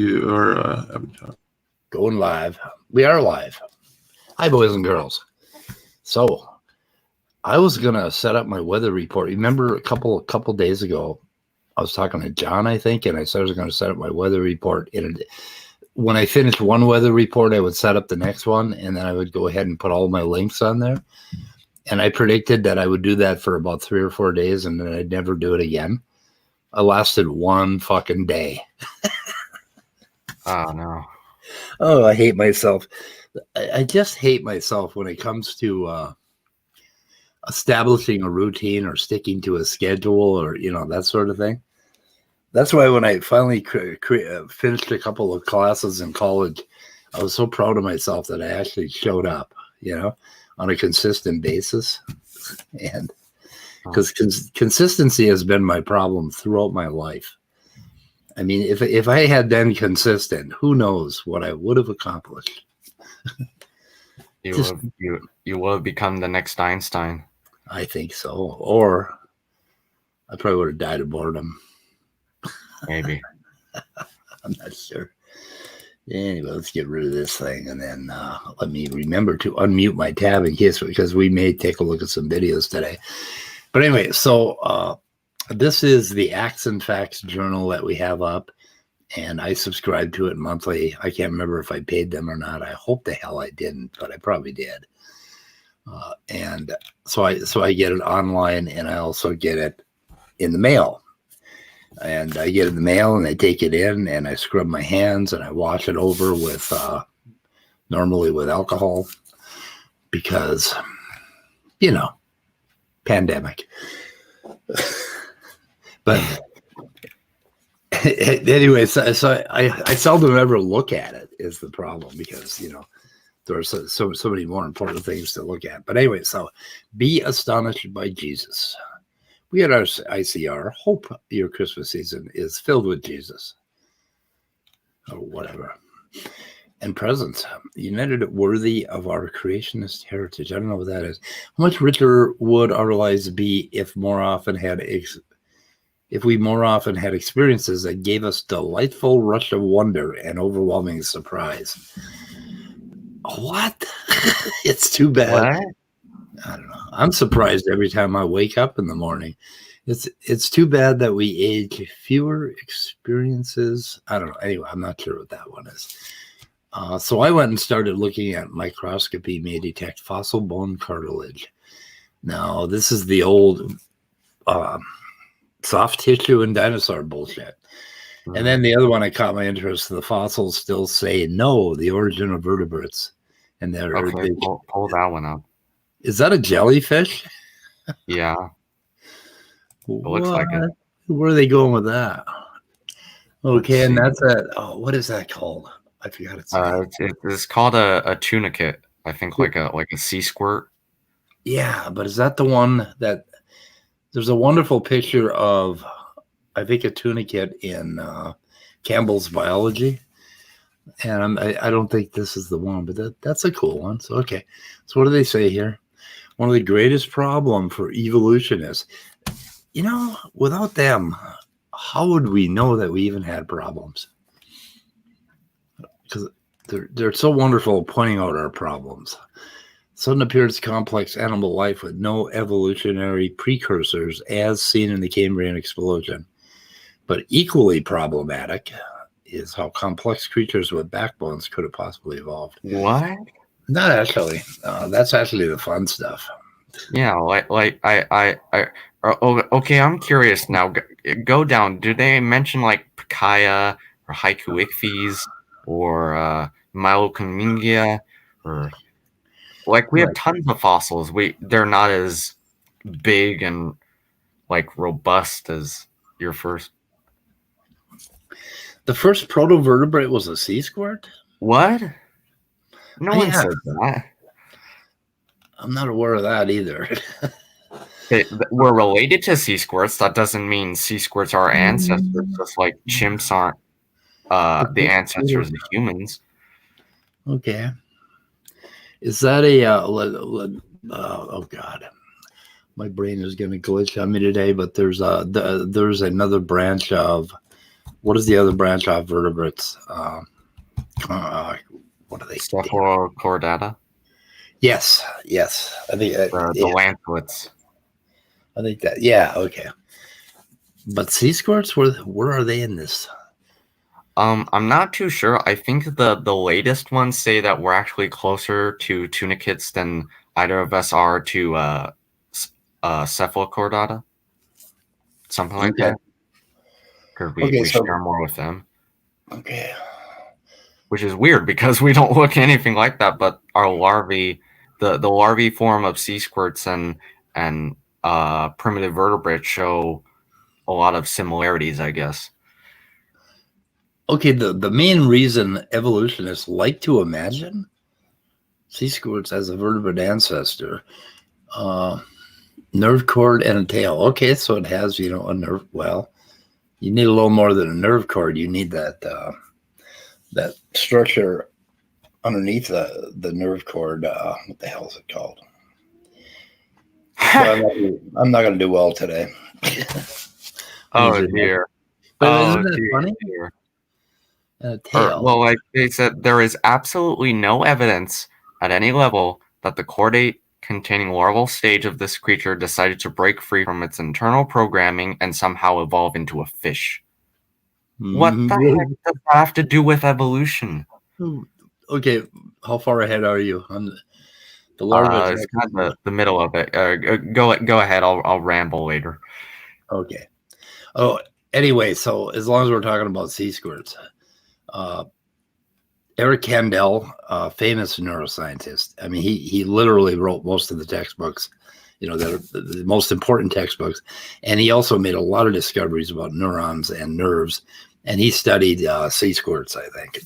You are Going live. We are live. Hi, boys and girls. So, I was gonna set up my weather report. Remember a couple days ago, I was talking to John, I think, and I said I was going to set up my weather report. When I finished one weather report, I would set up the next one, and then I would go ahead and put all my links on there. And I predicted that I would do that for about 3 or 4 days, and then I'd never do it again. I lasted one fucking day. Oh, no. Oh, I hate myself. I just hate myself when it comes to establishing a routine or sticking to a schedule or, that sort of thing. That's why when I finally finished a couple of classes in college, I was so proud of myself that I actually showed up, on a consistent basis. And because consistency has been my problem throughout my life. I mean, if I had been consistent, who knows what I would have accomplished. You will have become the next Einstein. I think so. Or I probably would have died of boredom. Maybe. I'm not sure. Anyway, let's get rid of this thing, and then let me remember to unmute my tab in case, because we may take a look at some videos today. But anyway, so this is the Acts and Facts journal that we have up, and I subscribe to it monthly. I can't remember if I paid them or not. I hope the hell I didn't, but I probably did. And so I get it online, and I also get it in the mail. And I get it in the mail, and I take it in, and I scrub my hands, and I wash it over with normally with alcohol, because pandemic. But anyway, so I seldom ever look at it is the problem, because there are so many more important things to look at. But anyway, so be astonished by Jesus. We at our ICR hope your Christmas season is filled with Jesus, or whatever, and presents, united worthy of our creationist heritage. I don't know what that is. How much richer would our lives be if we more often had experiences that gave us delightful rush of wonder and overwhelming surprise? What? It's too bad. What? I don't know. I'm surprised every time I wake up in the morning. It's too bad that we age. Fewer experiences. I don't know. Anyway, I'm not sure what that one is. So I went and started looking at microscopy may detect fossil bone cartilage. Now, this is the old soft tissue and dinosaur bullshit. And then the other one that caught my interest, the fossils still say no, the origin of vertebrates. And they're okay, pull that one up. Is that a jellyfish? Yeah. It looks like it. Where are they going with that? Okay, and that's what is that called? I forgot its name. It's called a tunicate. I think like a sea squirt. Yeah, but is that the one that there's a wonderful picture of, I think, a tunicate in Campbell's Biology. And I don't think this is the one, but that's a cool one. So, okay. So what do they say here? One of the greatest problems for evolutionists. Without them, how would we know that we even had problems? Because they're so wonderful at pointing out our problems. Sudden appearance complex animal life with no evolutionary precursors as seen in the Cambrian explosion. But equally problematic is how complex creatures with backbones could have possibly evolved. What? Not actually. That's actually the fun stuff. Yeah, okay, I'm curious now. Go down. Do they mention like Pikaia or Hycuichthys or Mylocommingia, or like we have tons of fossils. They're not as big and like robust as your first. The first protovertebrate was a sea squirt? What? No one said that. I'm not aware of that either. We're related to sea squirts. That doesn't mean sea squirts are our ancestors, just like chimps aren't the ancestors of humans. Okay. Is that a oh God, my brain is going to glitch on me today. But there's another branch of what is the other branch off vertebrates? What are they? Cephalochordata, Yes. I think the lancelets. I think that. Yeah. Okay. But sea squirts, where are they in this? I'm not too sure. I think the latest ones say that we're actually closer to tunicates than either of us are to cephalochordata, something like Okay. that. Because we share more with them. Okay. Which is weird because we don't look anything like that, but our larvae, the larvae form of sea squirts and primitive vertebrates show a lot of similarities, I guess. Okay, the main reason evolutionists like to imagine sea squirts as a vertebrate ancestor, nerve cord and a tail. Okay, so it has, a nerve. Well, you need a little more than a nerve cord. You need that that structure underneath the nerve cord. What the hell is it called? I'm not going to do well today. Oh dear! But isn't that funny? Dear. A tail. Well, like they said, there is absolutely no evidence at any level that the chordate containing larval stage of this creature decided to break free from its internal programming and somehow evolve into a fish. What the heck does that have to do with evolution? Okay, how far ahead are you on the larva? It's kind of the middle of it. Go ahead. I'll ramble later. Okay. Oh, anyway, so as long as we're talking about sea squirts, Eric Kandel, famous neuroscientist. I mean, he literally wrote most of the textbooks, that are the most important textbooks, and he also made a lot of discoveries about neurons and nerves. And he studied sea squirts, I think.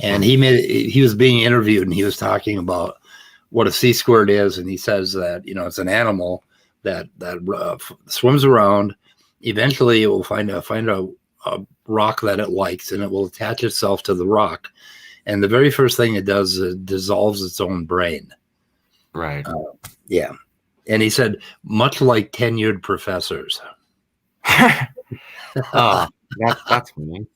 And he was being interviewed, and he was talking about what a sea squirt is, and he says that it's an animal that swims around. Eventually, it will find a rock that it likes, and it will attach itself to the rock. And the very first thing it does is it dissolves its own brain. Right. Yeah. And he said, much like tenured professors. Oh, that's me.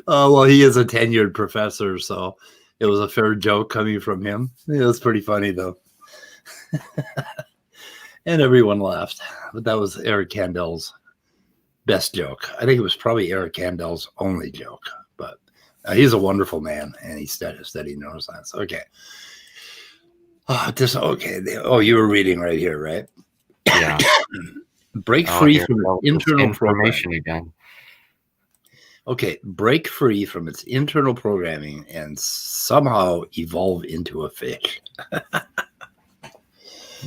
Well, he is a tenured professor, so it was a fair joke coming from him. It was pretty funny, though. And everyone laughed. But that was Eric Kandel's best joke. I think it was probably Eric Kandel's only joke. But he's a wonderful man, and he studied neuroscience. Okay. You were reading right here, right? Yeah. Break free from its internal information programming. Again. Okay, break free from its internal programming and somehow evolve into a fish.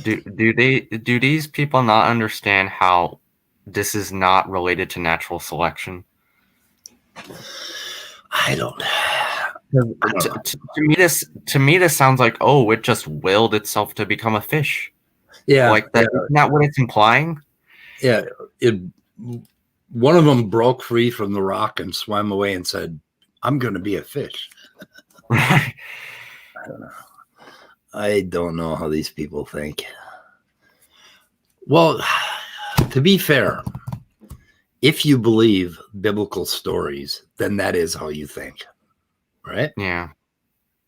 Do these people not understand how this is not related to natural selection? I don't. To me, this sounds like it just willed itself to become a fish. Yeah, like that. Isn't that what it's implying? Yeah, one of them broke free from the rock and swam away and said, "I'm going to be a fish." Right. I don't know how these people think. Well, to be fair, if you believe biblical stories, then that is how you think, right? Yeah.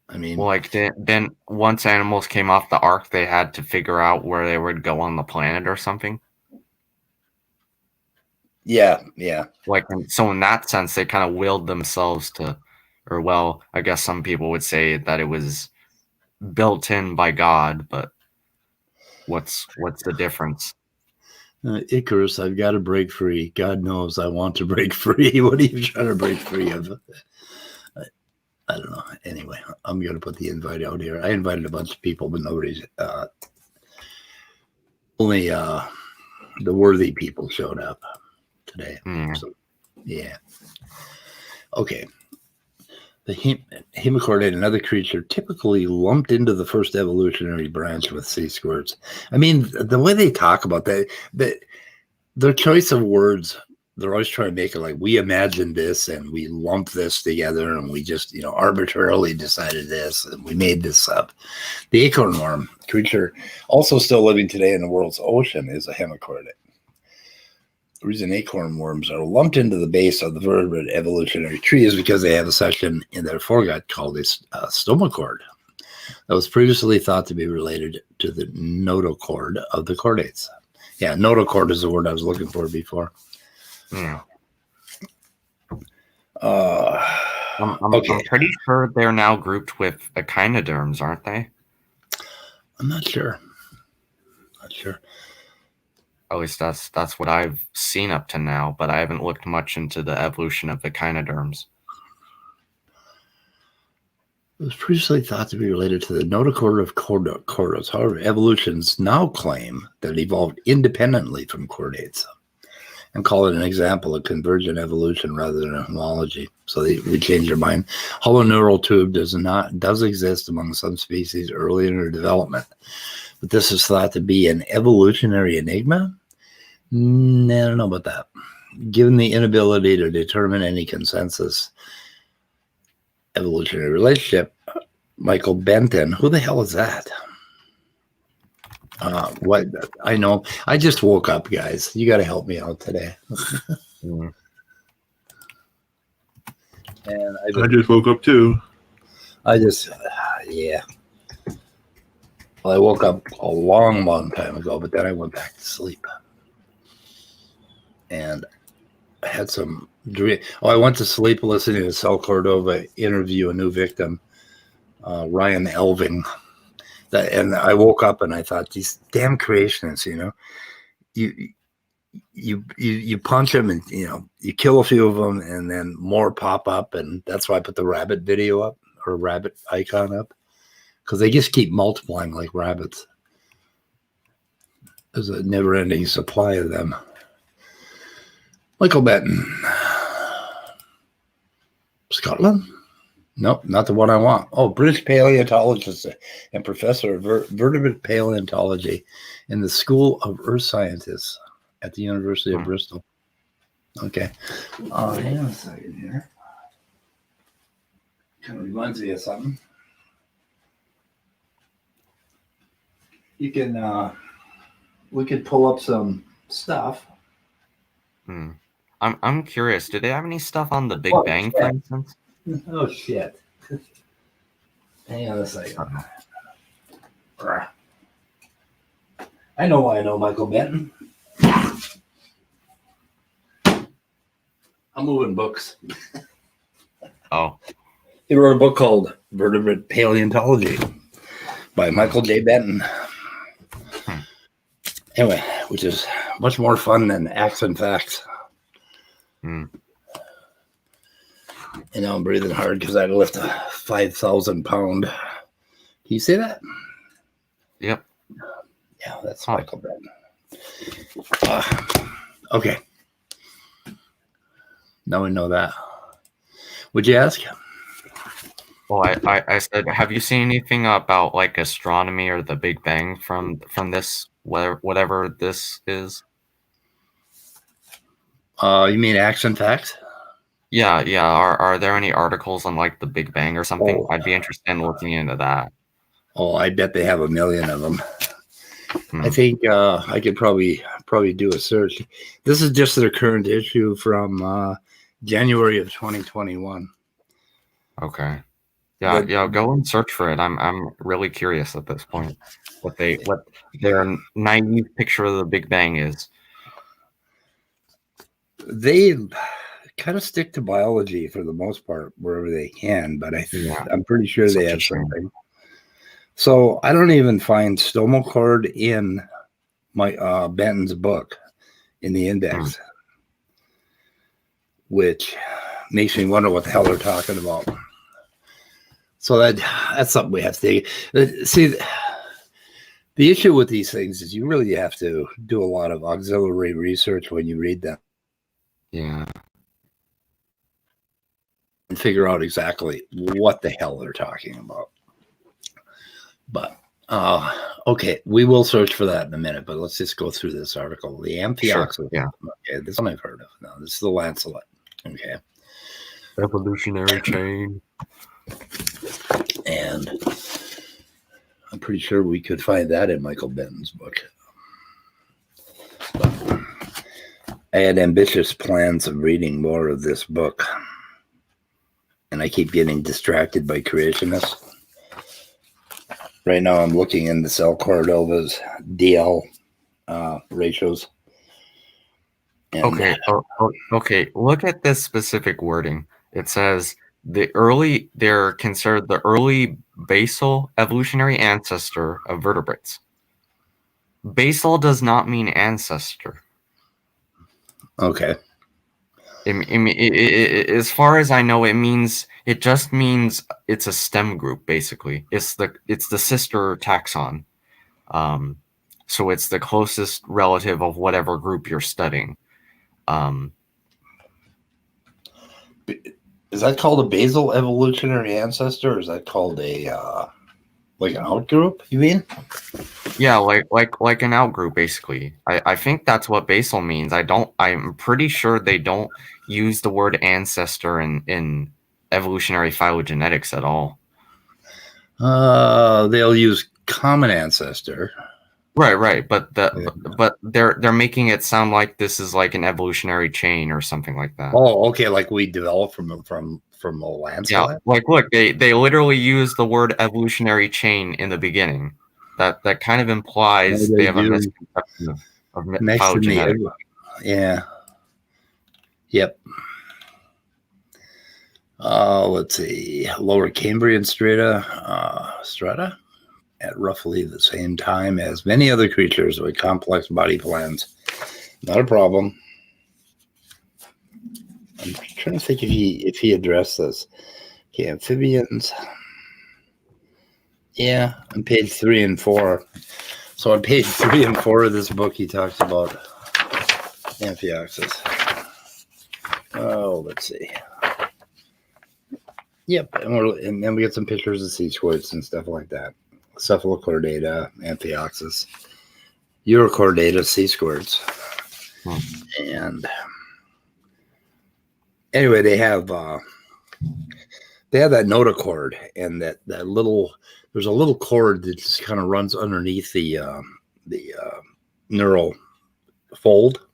I mean, well, like then once animals came off the ark, they had to figure out where they would go on the planet or something. Yeah. Like, so in that sense, they kind of willed themselves to, or well, I guess some people would say that it was built in by God, but what's the difference? Icarus, I've got to break free. God knows I want to break free. What are you trying to break free of? I don't know. Anyway, I'm going to put the invite out here. I invited a bunch of people, but nobody's, only the worthy people showed up today. So, yeah. Okay. The hemichordate, another creature typically lumped into the first evolutionary branch with sea squirts. I mean, the way they talk about that, their choice of words, they're always trying to make it like we imagined this and we lumped this together and we just, arbitrarily decided this and we made this up. The acorn worm creature, also still living today in the world's ocean, is a hemichordate. the reason acorn worms are lumped into the base of the vertebrate evolutionary tree is because they have a section in their foregut called a stomacord that was previously thought to be related to the notochord of the chordates. Yeah, notochord is the word I was looking for before. Yeah. I'm I'm pretty sure they're now grouped with echinoderms, aren't they? I'm not sure. Not sure. At least that's what I've seen up to now, but I haven't looked much into the evolution of echinoderms. It was previously thought to be related to the notochord of chordates. However, evolutionists now claim that it evolved independently from chordates and call it an example of convergent evolution rather than a homology. So they changed their mind. Hollow neural tube does exist among some species early in their development, but this is thought to be an evolutionary enigma. I don't know about that. Given the inability to determine any consensus evolutionary relationship, Michael Benton, who the hell is that? What I know, I just woke up, guys. You got to help me out today. Mm. And I just woke up too. Yeah. Well, I woke up a long time ago, but then I went back to sleep. And I had some dream. Oh, I went to sleep listening to Sal Cordova interview a new victim, Ryan Elving. And I woke up and I thought, these damn creationists, you punch them and you kill a few of them and then more pop up, and that's why I put the rabbit video up or rabbit icon up, because they just keep multiplying like rabbits. There's a never-ending supply of them. Michael Benton, Scotland? Nope, not the one I want. Oh, British paleontologist and professor of vertebrate paleontology in the School of Earth Scientists at the University of Bristol. Okay. Hang on a second here. Kind of reminds me of something. You can, we could pull up some stuff. I'm curious. Do they have any stuff on the Big Bang, shit. for instance? Oh shit! Hang on a second. I know why I know Michael Benton. I'm moving books. Oh. He wrote a book called Vertebrate Paleontology by Michael J. Benton. Anyway, which is much more fun than Acts and Facts. And now I'm breathing hard because I had to lift a 5,000 pound. Can you say that? Yep. Yeah, that's Michael Benton. Okay. Now we know that. Would you ask? Well, I said, have you seen anything about like astronomy or the Big Bang from this, whatever this is? You mean Acts and Facts? Yeah. Are there any articles on like the Big Bang or something? I'd be interested in looking into that. Oh, I bet they have a million of them. I think I could probably do a search. This is just their current issue from January of 2021. Okay. Yeah, go and search for it. I'm really curious at this point what their naive picture of the Big Bang is. They kind of stick to biology for the most part wherever they can, but I'm pretty sure they have something. So I don't even find stomacord in my Benton's book in the index, which makes me wonder what the hell they're talking about. So that's something we have to take. See, the issue with these things is you really have to do a lot of auxiliary research when you read them. Yeah. And figure out exactly what the hell they're talking about. But, okay, we will search for that in a minute, but let's just go through this article. The Amphioxus. Sure, yeah. Okay, this one I've heard of. No, this is the lancelet. Okay. Evolutionary chain. And I'm pretty sure we could find that in Michael Benton's book. But, I had ambitious plans of reading more of this book, and I keep getting distracted by creationists. Right now, I'm looking into Cell Cordova's DL ratios. And Okay. Okay. Look at this specific wording. It says they're considered the early basal evolutionary ancestor of vertebrates. Basal does not mean ancestor. Okay. As far as I know, it just means it's a stem group. Basically, it's the sister taxon. So it's the closest relative of whatever group you're studying. Is that called a basal evolutionary ancestor, or is that called a like an outgroup? You mean? Yeah, like an outgroup, basically. I think that's what basal means. I'm pretty sure they don't use the word ancestor in evolutionary phylogenetics at all. They'll use common ancestor. Right. But they're making it sound like this is like an evolutionary chain or something like that. Oh, okay, like we developed from a landslide. Yeah, like look, they literally use the word evolutionary chain in the beginning. That kind of implies they have a misconception of phylogenetics. Yeah. Yep. Let's see. Lower Cambrian strata at roughly the same time as many other creatures with complex body plans. Not a problem. I'm trying to think if he addressed this. Okay, amphibians. Yeah, on page 3 and 4. So on page 3 and 4 of this book, he talks about Amphioxus. Oh, let's see. Yep, and then we get some pictures of sea squirts and stuff like that. Cephalochordata, Amphioxus, Urochordata, sea squirts. And anyway, they have that notochord, and that little, there's a little cord that just kind of runs underneath the neural fold,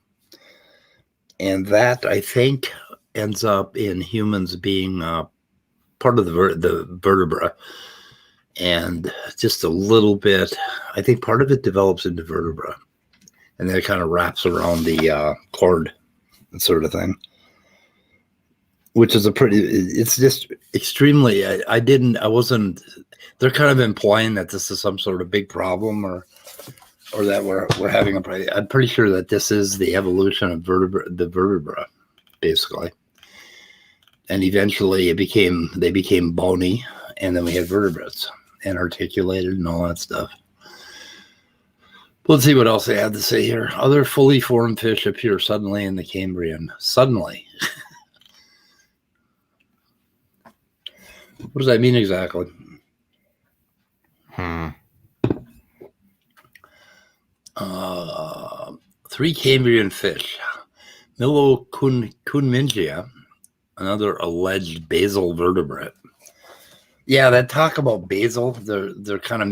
and that I think ends up in humans being part of the vertebra, and just a little bit. I think part of it develops into vertebra, and then it kind of wraps around the cord, and sort of thing. Which is it's just extremely, I wasn't, they're kind of implying that this is some sort of big problem or that we're having I'm pretty sure that this is the evolution of the vertebra, basically. And eventually they became bony, and then we had vertebrates and articulated and all that stuff. Let's see what else they have to say here. Other fully formed fish appear suddenly in the Cambrian. Suddenly. What does that mean exactly? Three Cambrian fish. Milocunmingia, another alleged basal vertebrate. Yeah, that talk about basal, they're kind of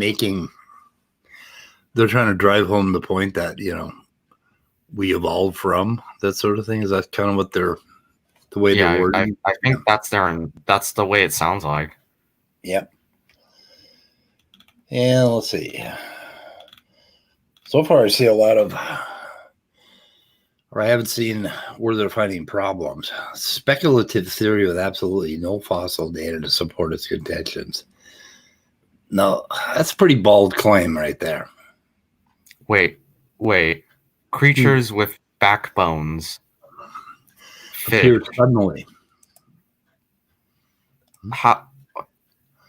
they're trying to drive home the point that, we evolved from, that sort of thing. Is that kind of what they're wording? I think that's the way it sounds like. Yep. And let's see. So far, I see a lot of, or I haven't seen where they're finding problems. Speculative theory with absolutely no fossil data to support its contentions. No, that's a pretty bold claim right there. Wait. Creatures with backbones appear suddenly. How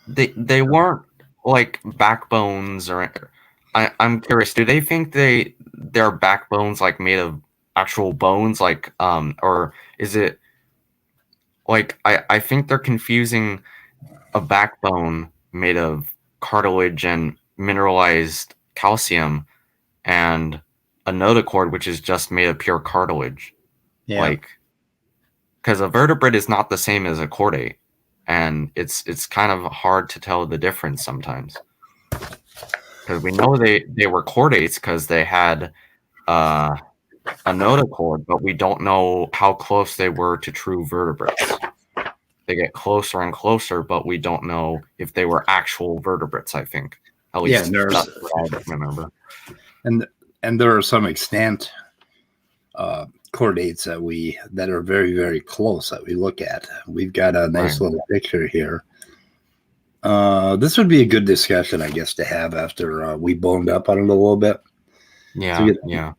they weren't like backbones, or I'm curious, do they think their backbones like made of actual bones, like or is it like I think they're confusing a backbone made of cartilage and mineralized calcium and a notochord, which is just made of pure cartilage. Yeah. Like, because a vertebrate is not the same as a chordate, and it's kind of hard to tell the difference sometimes. Because we know they were chordates because they had a notochord, but we don't know how close they were to true vertebrates. They get closer and closer, but we don't know if they were actual vertebrates, I think. At Yeah, least and there's that's what I remember. and there are some extant chordates that are very, very close that we look at. We've got a nice Right. little picture here. This would be a good discussion, I guess, to have after we boned up on it a little bit. Yeah, yeah.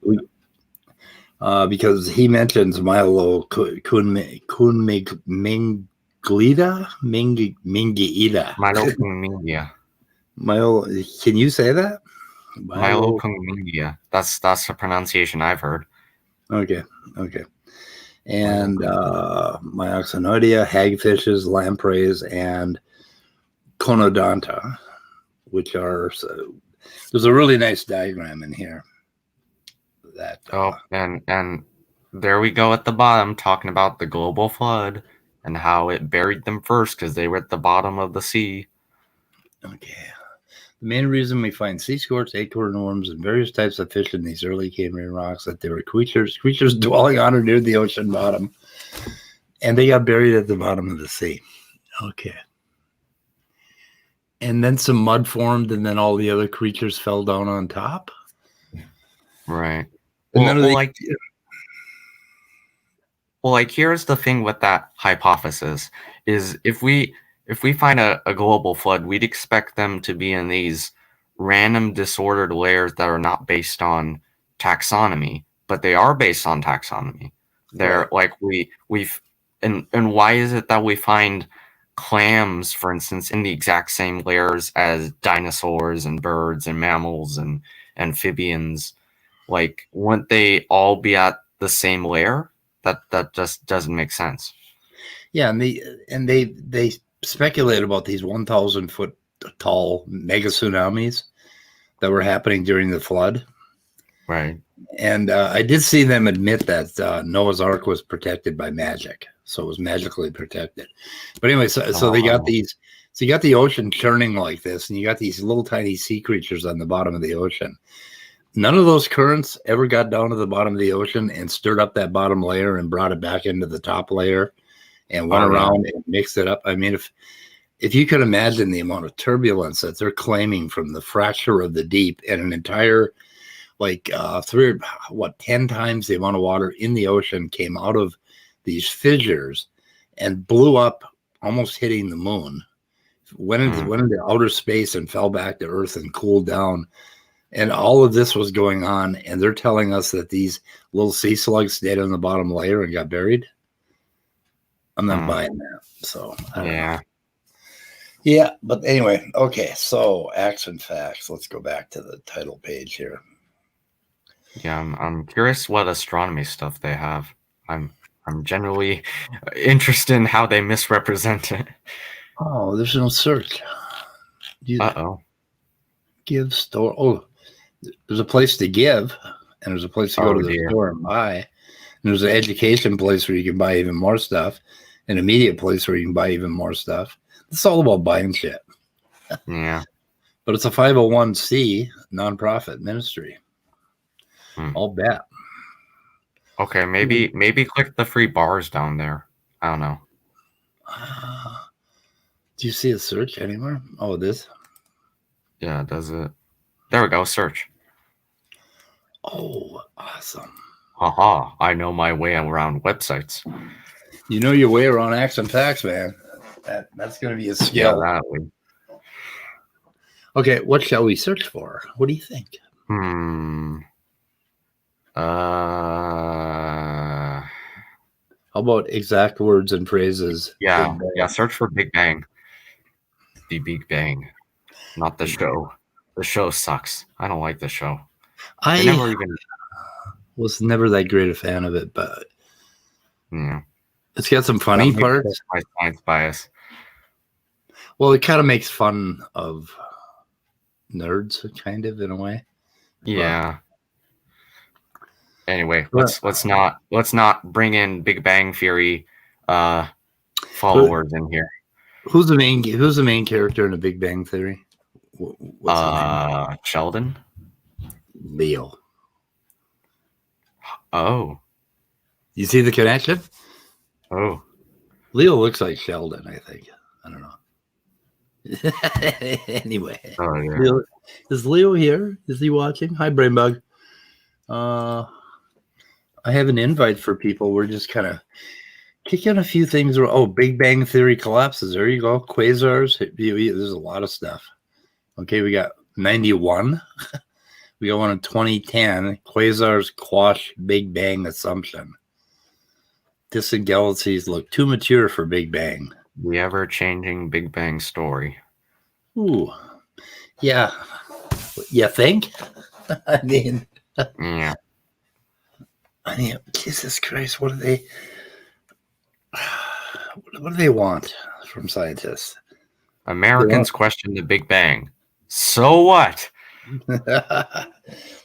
Because he mentions Milo Mingiida. Mylocomia. Milo, can you say that? Milo. Mylocomia. That's the pronunciation I've heard. Okay. And Myoxenoidea, hagfishes, lampreys, and Conodonta, which are there's a really nice diagram in here. That and there we go at the bottom talking about the global flood and how it buried them first because they were at the bottom of the sea. Okay. The main reason we find sea squirts, acorn worms, and various types of fish in these early Cambrian rocks that they were creatures dwelling on or near the ocean bottom, and they got buried at the bottom of the sea. Okay. And then some mud formed, and then all the other creatures fell down on top. Right. And like here's the thing with that hypothesis is if we find a global flood, we'd expect them to be in these random disordered layers that are not based on taxonomy, but they are based on taxonomy. They're like we've and why is it that we find clams, for instance, in the exact same layers as dinosaurs and birds and mammals and amphibians? Like, wouldn't they all be at the same layer? That just doesn't make sense. Yeah, and they speculate about these 1,000 foot tall mega tsunamis that were happening during the flood. Right. And I did see them admit that Noah's Ark was protected by magic, so it was magically protected. But anyway, so they got these. So you got the ocean churning like this, and you got these little tiny sea creatures on the bottom of the ocean. None of those currents ever got down to the bottom of the ocean and stirred up that bottom layer and brought it back into the top layer and went around and mixed it up. I mean, if you could imagine the amount of turbulence that they're claiming from the fracture of the deep and an entire, 10 times the amount of water in the ocean came out of these fissures and blew up, almost hitting the moon, went into outer space and fell back to Earth and cooled down. And all of this was going on, and they're telling us that these little sea slugs stayed on the bottom layer and got buried. I'm not buying that. So I don't know. Yeah, but anyway, okay. So acts and facts. Let's go back to the title page here. Yeah, I'm curious what astronomy stuff they have. I'm generally interested in how they misrepresent it. Oh, there's no search. Give store. Oh, there's a place to give, and there's a place to go to the store and buy. And there's an education place where you can buy even more stuff, an immediate place where you can buy even more stuff. It's all about buying shit. Yeah. But it's a 501c nonprofit ministry. I'll bet. Okay, maybe click the free bars down there. I don't know. Do you see a search anywhere? Oh, this? Yeah, does it? There we go, search. Oh, awesome. Haha, I know my way around websites. You know your way around acts and facts, man. That's going to be a skill. Yeah, okay, what shall we search for? What do you think? How about exact words and phrases? Yeah, search for Big Bang. The Big Bang, not the show. The show sucks. I don't like the show. I was never that great a fan of it, but it's got some funny parts. My science bias. Well, it kind of makes fun of nerds, kind of, in a way. Yeah. Anyway, let's not bring in Big Bang Theory followers in here. Who's the main character in The Big Bang Theory? Sheldon. Leo. Oh. You see the connection? Oh. Leo looks like Sheldon, I think. I don't know. Anyway, Oh yeah. Leo, is Leo here? Is he watching? Hi, Brainbug. I have an invite for people. We're just kind of kicking a few things. Oh, Big Bang Theory collapses. There you go. Quasars. There's a lot of stuff. Okay, we got 91. We got one in 2010. Quasars quash Big Bang assumption. Distant galaxies look too mature for Big Bang. The ever-changing Big Bang story. Ooh, yeah. You think? I mean, Yeah. Jesus Christ, what do they? What do they want from scientists? Americans question the Big Bang. So what?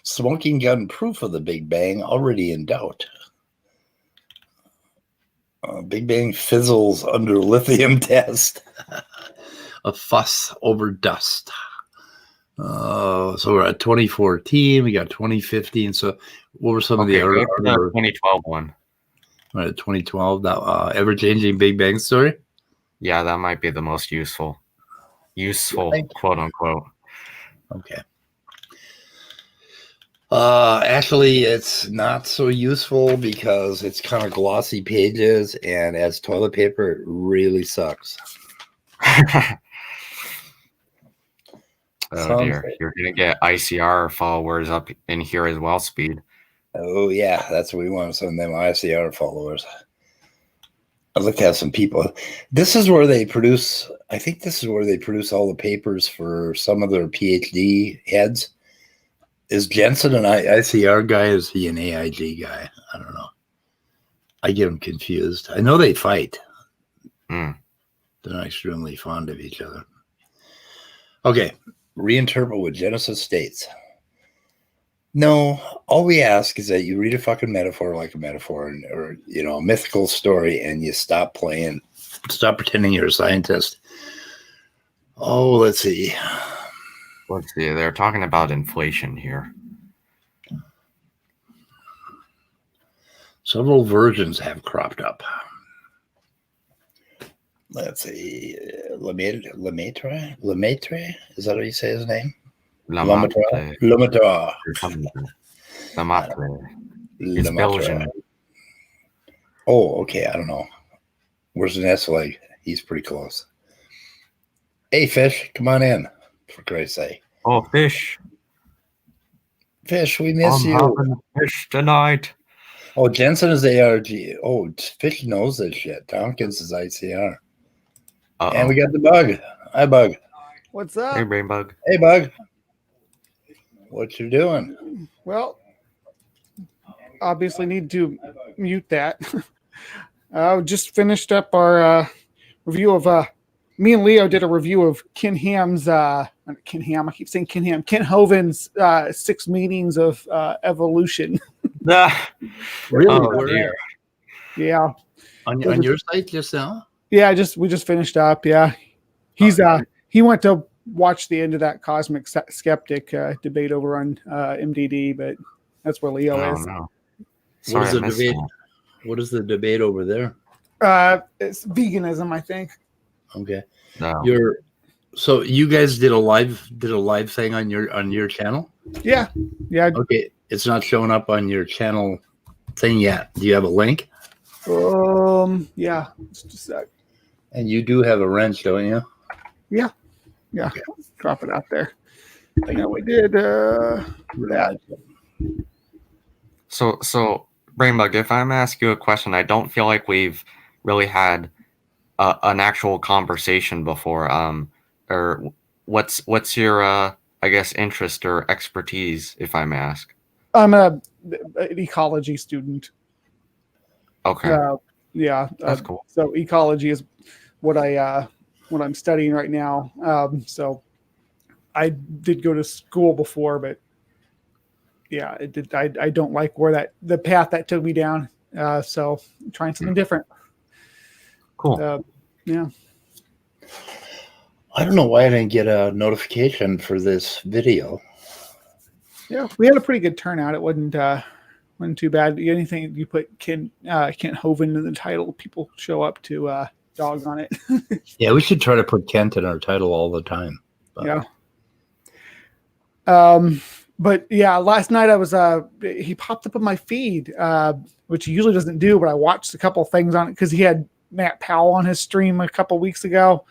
Smoking gun proof of the Big Bang already in doubt. Big Bang fizzles under lithium test. A fuss over dust. So we're at 2014. We got 2015. So what were some of the Okay, go to the 2012 one. Right, 2012. That ever-changing Big Bang story. Yeah, that might be the most useful, quote unquote. Okay. Actually, it's not so useful because it's kind of glossy pages, and as toilet paper, it really sucks. Oh dear, you're gonna get ICR followers up in here as well, Speed. Oh yeah, that's what we want. Some of them ICR followers. I'd like to have some people. This is where they produce. I think this is where they produce all the papers for some of their PhD heads. Is Jensen an ICR guy? Is he an AIG guy? I don't know. I get them confused. I know they fight. They're not extremely fond of each other. Okay. Reinterpret what Genesis states. No, all we ask is that you read a fucking metaphor like a metaphor, or a mythical story, and you stop pretending you're a scientist. Oh, let's see. Let's see. They're talking about inflation here. Several versions have cropped up. Let's see. Lemaitre? Is that how you say his name? Lemaitre. It's Belgian. Oh, okay. I don't know. Where's the nest leg? He's pretty close. Hey, Fish, come on in. For Christ's sake. Oh, Fish. Fish, we miss I'm you. having fish tonight. Oh, Jensen is ARG. Oh, Fish knows this shit. Tompkins is ICR. Uh-oh. And we got the Bug. Hi, Bug. What's up? Hey, Brainbug. Hey, Bug. What you doing? Well, obviously need to mute that. Just finished up our review of me and Leo did a review of Ken Ham's I keep saying Ken Ham. Kent Hovind's 6 meanings of evolution. Really? Oh, dear. Yeah. On your site just now? Yeah, we just finished up. Yeah. He's he went to watch the end of that Cosmic Skeptic debate over on MDD, but that's where Leo is. No. What is Sorry, the I missed debate? that. What is the debate over there? It's veganism, I think. Okay. No. So you guys did a live thing on your channel? Yeah. Yeah. Okay. It's not showing up on your channel thing yet. Do you have a link? Yeah. Just a sec. And you do have a wrench, don't you? Yeah. Okay. Drop it out there. Yeah, we did that. So Brainbug, if I'm asking you a question, I don't feel like we've really had an actual conversation before. Or what's your I guess interest or expertise, if I may ask? I'm an ecology student. Okay. Yeah. That's cool. So ecology is what I'm studying right now. So I did go to school before, but yeah, it did. I don't like the path that took me down. So I'm trying something different. Cool. Yeah. I don't know why I didn't get a notification for this video. Yeah, we had a pretty good turnout. It wasn't wasn't too bad. Anything you put Kent Hovind in the title, people show up to dog on it. Yeah, we should try to put Kent in our title all the time. But. Yeah. But yeah, last night I was he popped up on my feed, which he usually doesn't do, but I watched a couple things on it because he had Matt Powell on his stream a couple weeks ago,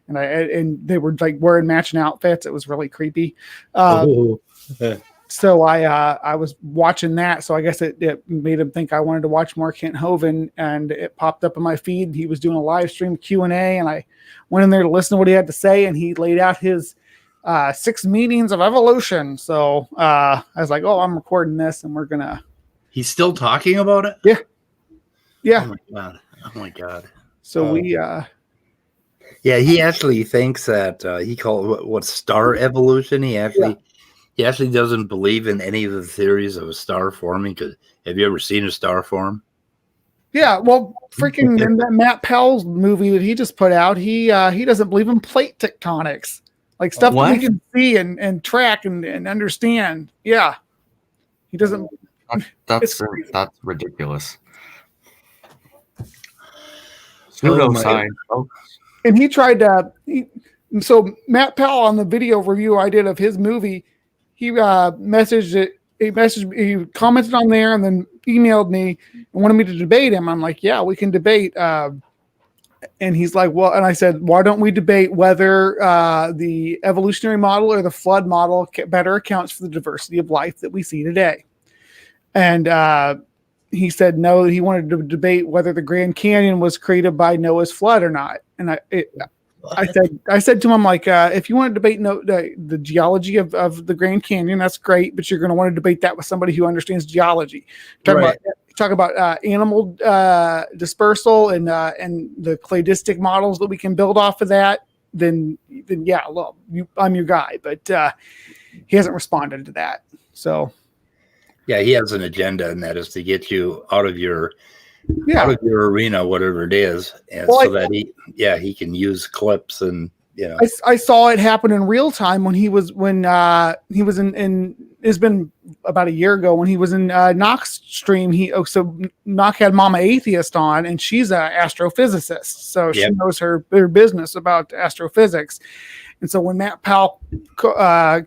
and they were like wearing matching outfits. It was really creepy. So I was watching that. So I guess it made him think I wanted to watch more Kent Hovind, and it popped up on my feed. He was doing a live stream Q&A, and I went in there to listen to what he had to say, and he laid out his 6 meanings of evolution. So I was like, oh, I'm recording this, and we're gonna. He's still talking about it? Yeah. Oh my god. So we yeah, he actually thinks that he called what star evolution. He actually doesn't believe in any of the theories of a star forming. Because have you ever seen a star form? Yeah, well, freaking in that Matt Powell's movie that he just put out, he doesn't believe in plate tectonics, like stuff that we can see and track and understand. Yeah, he doesn't. That's ridiculous. Oh, Pseudoscience. And he tried to. So Matt Powell on the video review I did of his movie, he messaged it. He commented on there and then emailed me and wanted me to debate him. I'm like, yeah, we can debate. And he's like, well, and I said, why don't we debate whether the evolutionary model or the flood model better accounts for the diversity of life that we see today? And he said no, he wanted to debate whether the Grand Canyon was created by Noah's flood or not. And I said to him, I'm like, if you want to debate the geology of the Grand Canyon, that's great, but you're going to want to debate that with somebody who understands geology. Talk about animal dispersal and the cladistic models that we can build off of that. Then yeah, well, I'm your guy, but he hasn't responded to that. So yeah, he has an agenda, and that is to get you out of your arena, whatever it is, and that he can use clips and I saw it happen in real time when he was in it's been about a year ago when he was in Knock's stream. So Knock had Mama Atheist on, and she's an astrophysicist, so she knows her business about astrophysics. And so when Matt Powell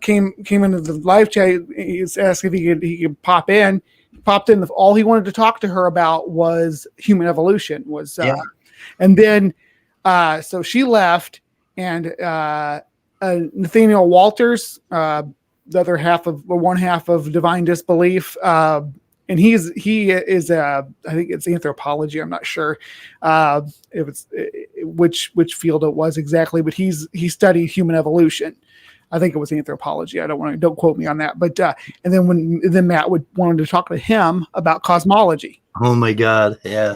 came into the live chat, he asked if he could pop in. He popped in. All he wanted to talk to her about was human evolution. And then so she left, and Nathaniel Walters, one half of Divine Disbelief, and he is I think it's anthropology. I'm not sure which field it was exactly, but he studied human evolution. I think it was anthropology. Don't quote me on that. But and then Matt wanted to talk to him about cosmology. Oh my God, yeah.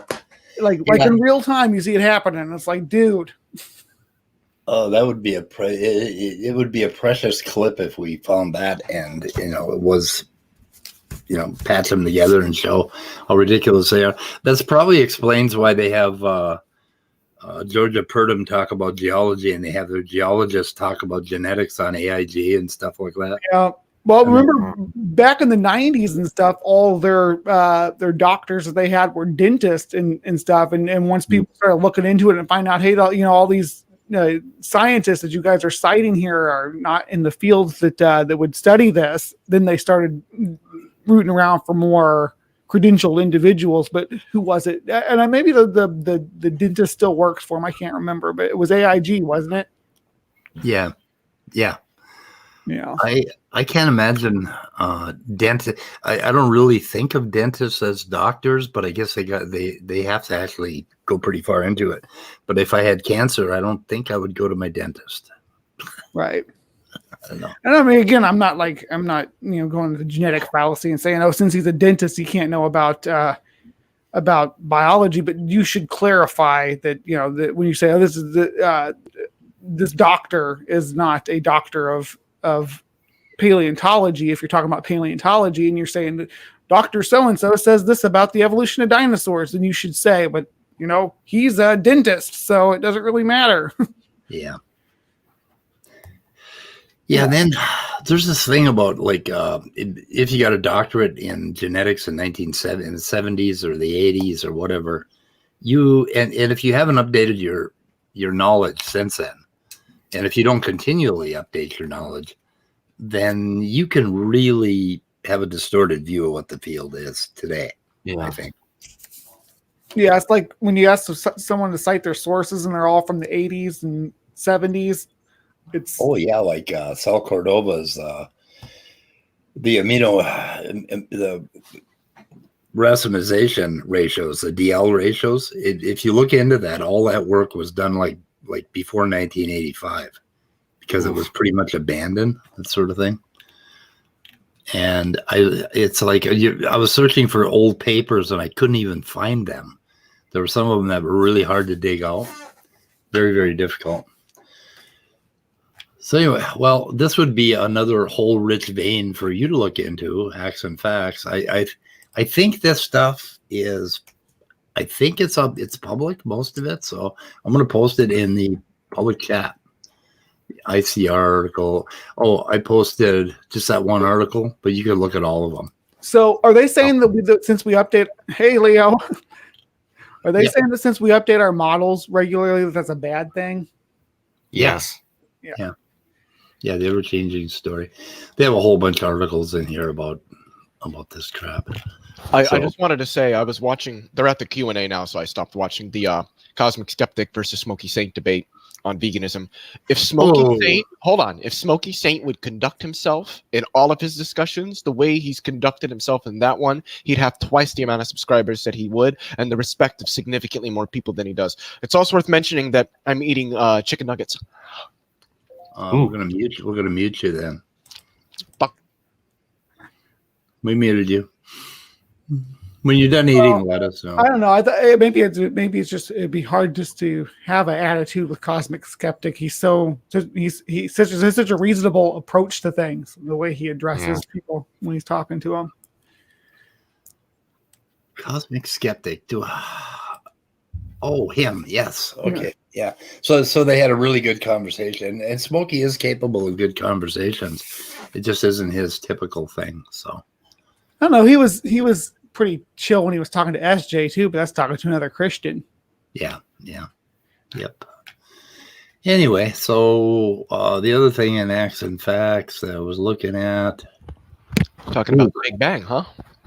Like in real time, you see it happening. And it's like, dude. Oh, that would be it would be a precious clip if we found that, and it was, patch them together and show how ridiculous they are. That's probably explains why they have Georgia Purdom talk about geology, and they have their geologists talk about genetics on AIG and stuff like that. Yeah. Well, remember back in the 90s and stuff, all their doctors that they had were dentists and stuff. And once people started looking into it and find out, hey, all these scientists that you guys are citing here are not in the fields that would study this, then they started rooting around for more credentialed individuals. But who was it? And maybe the dentist still works for them. I can't remember, but it was AIG, wasn't it? Yeah. I can't imagine dentists. I don't really think of dentists as doctors, but I guess they have to actually go pretty far into it. But if I had cancer, I don't think I would go to my dentist. Right. I don't know. And I mean, again, I'm not going to the genetic fallacy and saying, oh, since he's a dentist, he can't know about biology. But you should clarify that that when you say, oh, this is this doctor is not a doctor of paleontology. If you're talking about paleontology and you're saying that Dr. So-and-so says this about the evolution of dinosaurs, then you should say, but he's a dentist, so it doesn't really matter. Yeah. Yeah. And then there's this thing about like if you got a doctorate in genetics in in the 70s or the 80s or whatever, and if you haven't updated your knowledge since then, and if you don't continually update your knowledge, then you can really have a distorted view of what the field is today. Yeah. I think. Yeah, it's like when you ask someone to cite their sources and they're all from the 80s and 70s. It's Oh yeah, like Sal Cordova's the the racemization ratios, the DL ratios. If you look into that, all that work was done like before 1985 because it was pretty much abandoned, that sort of thing. And it's like I was searching for old papers and I couldn't even find them. There were some of them that were really hard to dig out, very, very difficult. So anyway, well, this would be another whole rich vein for you to look into, Acts and Facts. I think this stuff is, I think it's public, most of it. So I'm going to post it in the public chat. The ICR article. Oh, I posted just that one article, but you can look at all of them. So are they saying that since we update, hey Leo, are they saying that since we update our models regularly, that's a bad thing? Yes. Yeah, the ever-changing story. They have a whole bunch of articles in here about this crap. I just wanted to say I was watching. They're at the Q&A now, so I stopped watching the Cosmic Skeptic versus Smokey Saint debate on veganism. If Smokey Saint would conduct himself in all of his discussions the way he's conducted himself in that one, he'd have twice the amount of subscribers that he would, and the respect of significantly more people than he does. It's also worth mentioning that I'm eating chicken nuggets. We're gonna mute you then. Fuck. We muted you. When you're done eating, let us know. I don't know. I thought maybe it's just it'd be hard just to have an attitude with Cosmic Skeptic. He's such a reasonable approach to things. The way he addresses people when he's talking to them. Cosmic Skeptic. Oh, him. Yes. Okay. Yeah. So they had a really good conversation, and Smokey is capable of good conversations. It just isn't his typical thing. So I don't know. He was pretty chill when he was talking to SJ too, but that's talking to another Christian. Yeah. Yep. Anyway, so the other thing in Acts and Facts that I was looking at. Talking about the Big Bang, huh?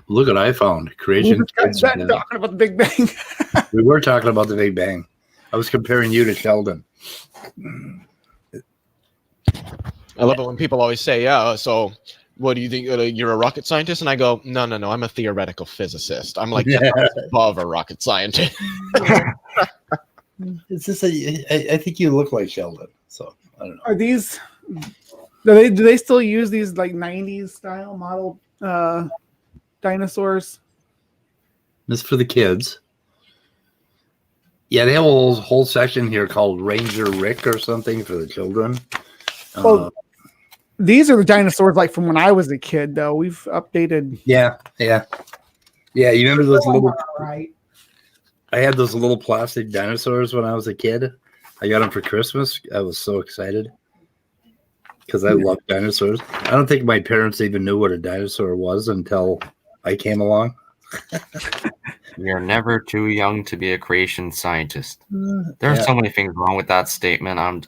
Look what I found. Creation. Talking about the Big Bang. We were talking about the Big Bang. I was comparing you to Sheldon. I love it when people always say, yeah, so what do you think? You're a rocket scientist? And I go, no, I'm a theoretical physicist. I'm like above a rocket scientist. It's just I think you look like Sheldon. So I don't know. Are these? Do they still use these like 90s style model dinosaurs? This is for the kids. Yeah, they have a whole section here called Ranger Rick or something for the children. Well, these are the dinosaurs like from when I was a kid, though. We've updated. Yeah. You remember those little? Right. I had those little plastic dinosaurs when I was a kid. I got them for Christmas. I was so excited because I love dinosaurs. I don't think my parents even knew what a dinosaur was until I came along. You're never too young to be a creation scientist. There are so many things wrong with that statement. I'm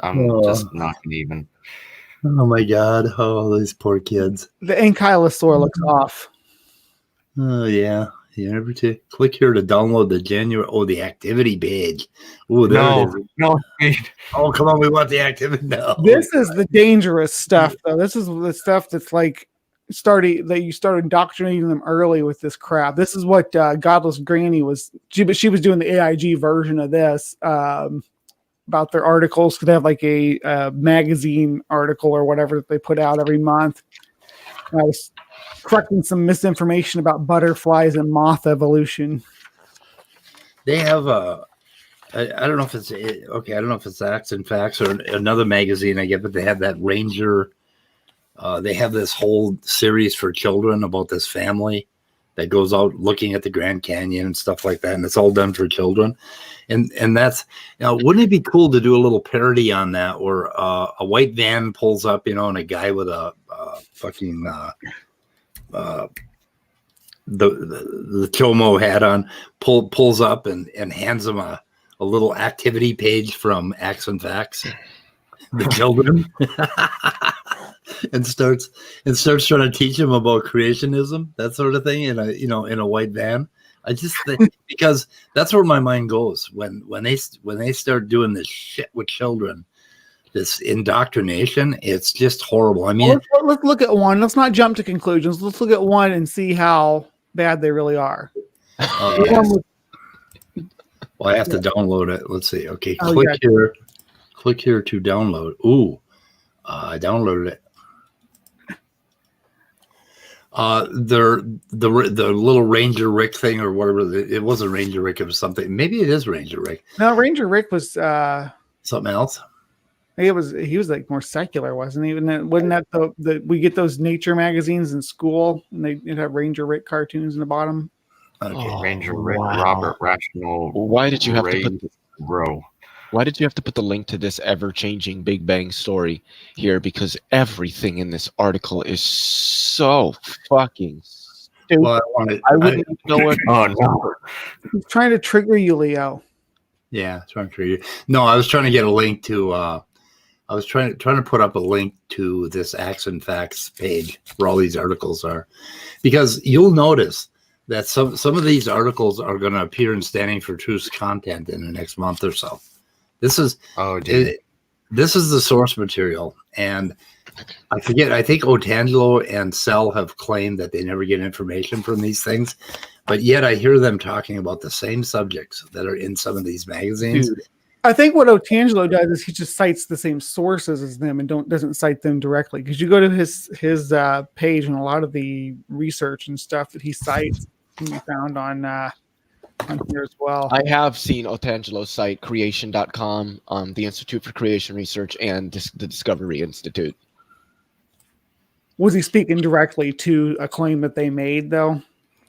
just not gonna even. Oh my God! Oh, these poor kids. The ankylosaur looks off. Oh yeah. You never to click here to download the activity page. Oh, there it is. No. Oh, come on, we want the activity now. This is the dangerous stuff, though. This is the stuff that's like you start indoctrinating them early with this crap. This is what Godless Granny was. She was doing the AIG version of this about their articles because they have like a magazine article or whatever that they put out every month. And I was correcting some misinformation about butterflies and moth evolution. They have I don't know if it's okay. I don't know if it's Acts and Facts or another magazine I get, but they have that Ranger. They have this whole series for children about this family that goes out looking at the Grand Canyon and stuff like that, and it's all done for children. And that's wouldn't it be cool to do a little parody on that, where a white van pulls up, and a guy with a fucking the Chomo hat on, pulls up and hands him a little activity page from Acts and Facts, the children, and starts trying to teach him about creationism, that sort of thing, in a white van. I just think, because that's where my mind goes when they start doing this shit with children, this indoctrination. It's just horrible. I mean, let's look at one. Let's not jump to conclusions. Let's look at one and see how bad they really are. Well, I have to download it. Let's see. Okay, Oh, click yeah. here. Click here to download. Ooh, I downloaded it. The little Ranger Rick thing or whatever. It wasn't Ranger Rick. It was something. Maybe it is Ranger Rick. No, Ranger Rick was Something else. he was like more secular, wasn't he? Wasn't that the we get those nature magazines in school and they'd have Ranger Rick cartoons in the bottom? Okay. Oh, Ranger Rick, wow. Robert Rational. Why did you have to Ray put Rowe. Why did you have to put the link to this ever-changing Big Bang story here? Because everything in this article is so fucking stupid. Well, I wouldn't even know what. Oh no! He's trying to trigger you, Leo. yeah, trying to read it. No, I was trying to get a link to. I was trying to put up a link to this Acts and Facts page where all these articles are, because you'll notice that some of these articles are going to appear in Standing for Truth's content in the next month or so. This is this is the source material, and I forget. I think Otangelo and Cell have claimed that they never get information from these things, but yet I hear them talking about the same subjects that are in some of these magazines. Dude, I think what Otangelo does is he just cites the same sources as them and doesn't cite them directly. Because you go to his page and a lot of the research and stuff that he cites can be found on here as well. I have seen Otangelo's site, creation.com, the Institute for Creation Research, and the Discovery Institute. Was he speaking directly to a claim that they made, though?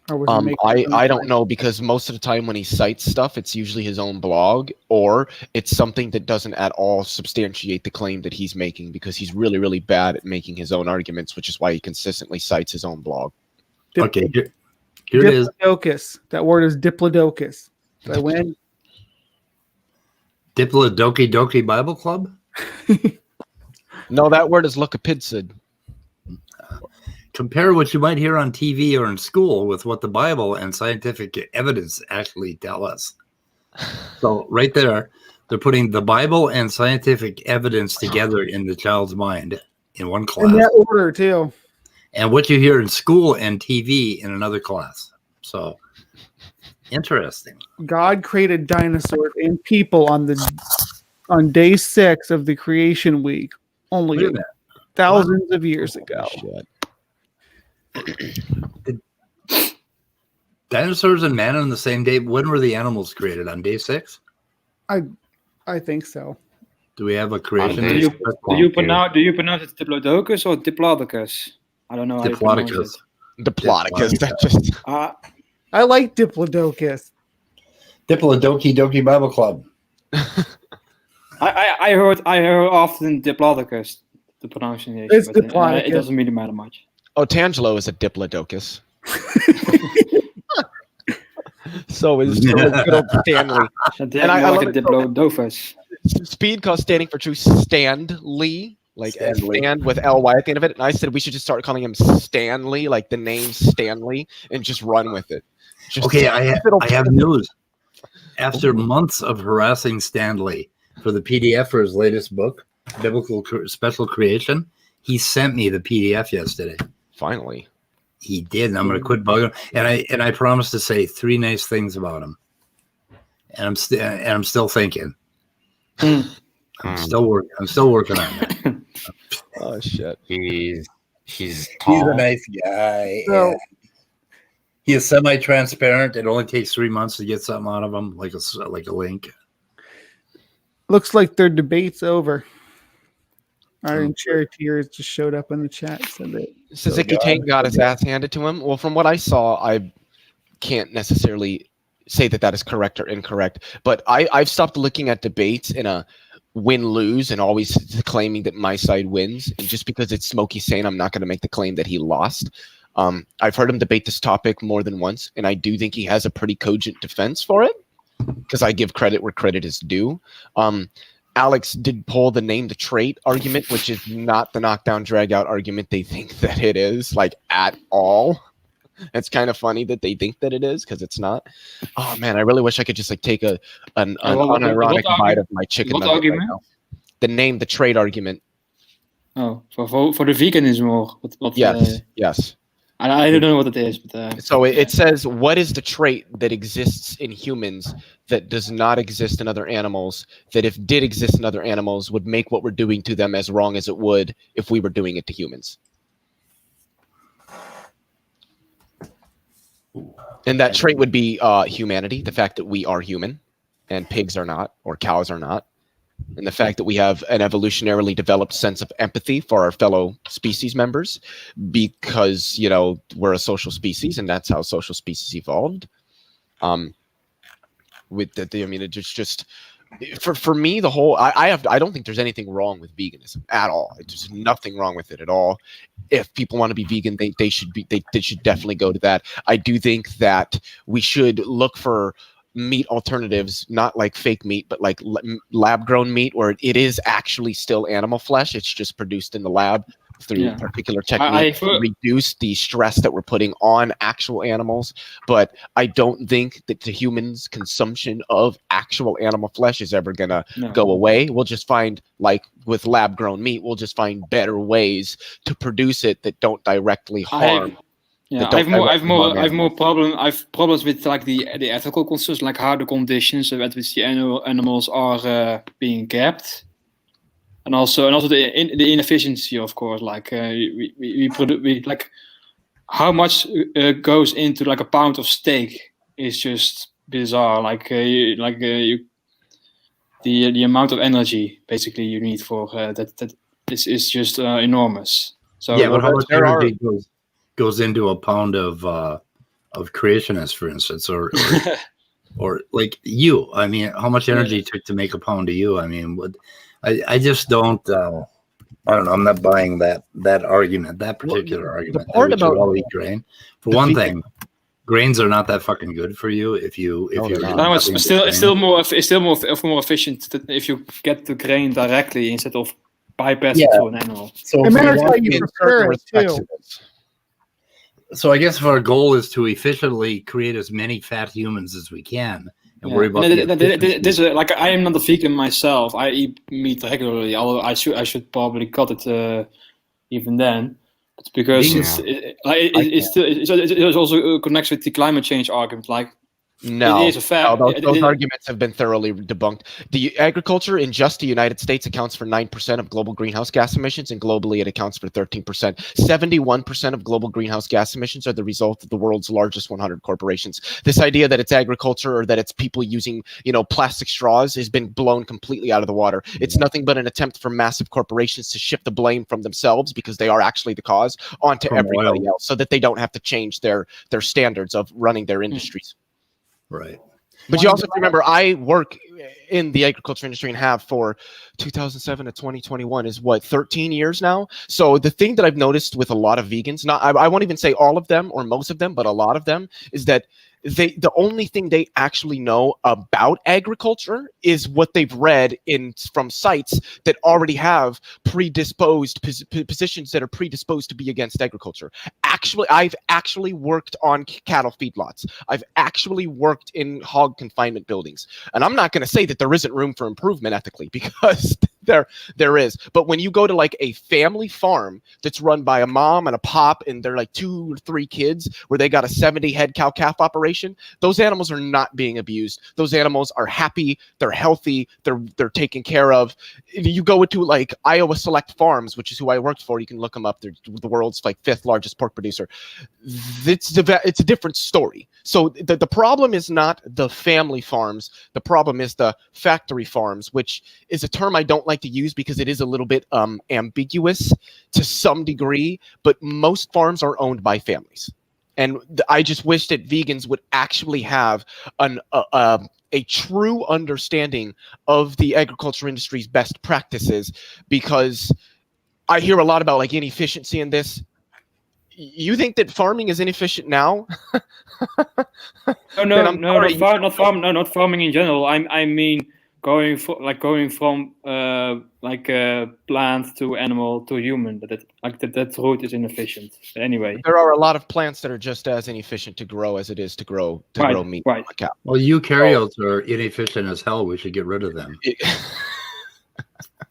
Or was he making I don't know, because most of the time when he cites stuff, it's usually his own blog, or it's something that doesn't at all substantiate the claim that he's making, because he's really, really bad at making his own arguments, which is why he consistently cites his own blog. Okay, here it is. Diplodocus. That word is diplodocus. Did I win? Diplodoki Doki Bible Club? No, that word is lukapidsid. Compare what you might hear on TV or in school with what the Bible and scientific evidence actually tell us. So right there, they're putting the Bible and scientific evidence together in the child's mind in one class. In that order, too. And what you hear in school and TV in another class. So interesting. God created dinosaurs and people on day 6 of the creation week, only Look at that. thousands of years ago. Shit. Dinosaurs and man on the same day. When were the animals created? On day 6? I think so. Do we have a creation? On Do day you, six. do you pronounce it Diplodocus or Diplodocus? I don't know how you pronounce Diplodocus. Diplodocus. That just it. I like diplodocus. Diplodoki Doki Bible Club. I heard often Diplodocus, the pronunciation. It's but, Diplodocus. it doesn't really matter much. Otangelo is a diplodocus. So is good old Stanley. And I like love a it. Diplodocus. Speed cause standing for true Stanley, like Stanley. stand with Ly at the end of it. And I said we should just start calling him Stanley, like the name Stanley, and just run with it. Just Okay, I have news. After months of harassing Stanley for the PDF for his latest book, Biblical Special Creation, he sent me the PDF yesterday. Finally. He did, and I'm going to quit bugging him. And I promised to say 3 nice things about him. And I'm still thinking. I'm still working on it. Oh shit. He's tall. He's a nice guy. So- and he is semi-transparent. It only takes 3 months to get something out of him, like a link. Looks like their debate's over. Our charioteers just showed up in the chat. Said that Suzuki Tank got his ass handed to him. Well, from what I saw, I can't necessarily say that is correct or incorrect, but I've stopped looking at debates in a win-lose and always claiming that my side wins. And just because it's Smokey Saint, I'm not going to make the claim that he lost. I've heard him debate this topic more than once, and I do think he has a pretty cogent defense for it, because I give credit where credit is due. Alex did pull the name the trait argument, which is not the knockdown drag out argument they think that it is, like, at all. It's kind of funny that they think that it is, because it's not. Oh man, I really wish I could just like take an unironic bite of my chicken what nugget argument? right now. The name the trait argument. Oh, for the veganism or what? Yes, yes. I don't know what it is, but So it says, what is the trait that exists in humans that does not exist in other animals, that if did exist in other animals would make what we're doing to them as wrong as it would if we were doing it to humans? And that trait would be humanity, the fact that we are human and pigs are not, or cows are not. And the fact that we have an evolutionarily developed sense of empathy for our fellow species members, because, you know, we're a social species and that's how social species evolved. With the I mean, it's just for me, the whole, I don't think there's anything wrong with veganism at all. There's nothing wrong with it at all. If people want to be vegan, they should definitely go to that. I do think that we should look for meat alternatives, not like fake meat, but like lab grown meat, where it is actually still animal flesh. It's just produced in the lab through particular techniques to reduce the stress that we're putting on actual animals. But I don't think that the humans' consumption of actual animal flesh is ever gonna go away. We'll just find, like with lab grown meat, we'll just find better ways to produce it that don't directly harm. I've problems with like the ethical concerns, like how the conditions at which the animals are being kept, and also the inefficiency, of course. Like we like how much goes into like a pound of steak is just bizarre. Like the amount of energy basically you need for that is just enormous. So yeah, but how much energy goes into a pound of creationist, for instance, or like you? I mean, how much energy it took to make a pound of you? I mean, I just don't. I don't know. I'm not buying that argument, that particular argument. The part about all eat grain. For one thing, grains are not that fucking good for you. If you're it's still more efficient if you get the grain directly instead of bypassing to an animal. So it matters how you prepare it too. So I guess if our goal is to efficiently create as many fat humans as we can, and worry about this, like I am not a vegan myself. I eat meat regularly, although I should probably cut it even then. It's because it also connects with the climate change argument. Like, no, it is a fact. Those arguments have been thoroughly debunked. The agriculture in just the United States accounts for 9% of global greenhouse gas emissions, and globally it accounts for 13%. 71% of global greenhouse gas emissions are the result of the world's largest 100 corporations. This idea that it's agriculture or that it's people using, plastic straws has been blown completely out of the water. It's nothing but an attempt for massive corporations to shift the blame from themselves, because they are actually the cause, onto everybody else, so that they don't have to change their standards of running their industries. Right. But you also have to remember, I work in the agriculture industry and have for 2007 to 2021 is 13 years now. So the thing that I've noticed with a lot of vegans, I won't even say all of them or most of them, but a lot of them, is that the only thing they actually know about agriculture is what they've read from sites that already have predisposed positions that are predisposed to be against agriculture. I've actually worked on cattle feedlots. I've actually worked in hog confinement buildings. And I'm not going to say that there isn't room for improvement ethically, because there is. But when you go to like a family farm that's run by a mom and a pop and they're like 2 or 3 kids, where they got a 70 head cow calf operation, those animals are not being abused. Those animals are happy, they're healthy, they're taken care of. You go into like Iowa Select Farms, which is who I worked for, you can look them up, they're the world's like 5th largest pork producer. It's a different story. So the problem is not the family farms, the problem is the factory farms, which is a term I don't like to use because it is a little bit ambiguous to some degree, but most farms are owned by families. And I just wish that vegans would actually have a true understanding of the agriculture industry's best practices, because I hear a lot about like inefficiency in this. You think that farming is inefficient now? Not farming in general. I mean going from plant to animal to human. That route is inefficient. Anyway, there are a lot of plants that are just as inefficient to grow as it is to grow meat. Right. Well, eukaryotes are inefficient as hell. We should get rid of them.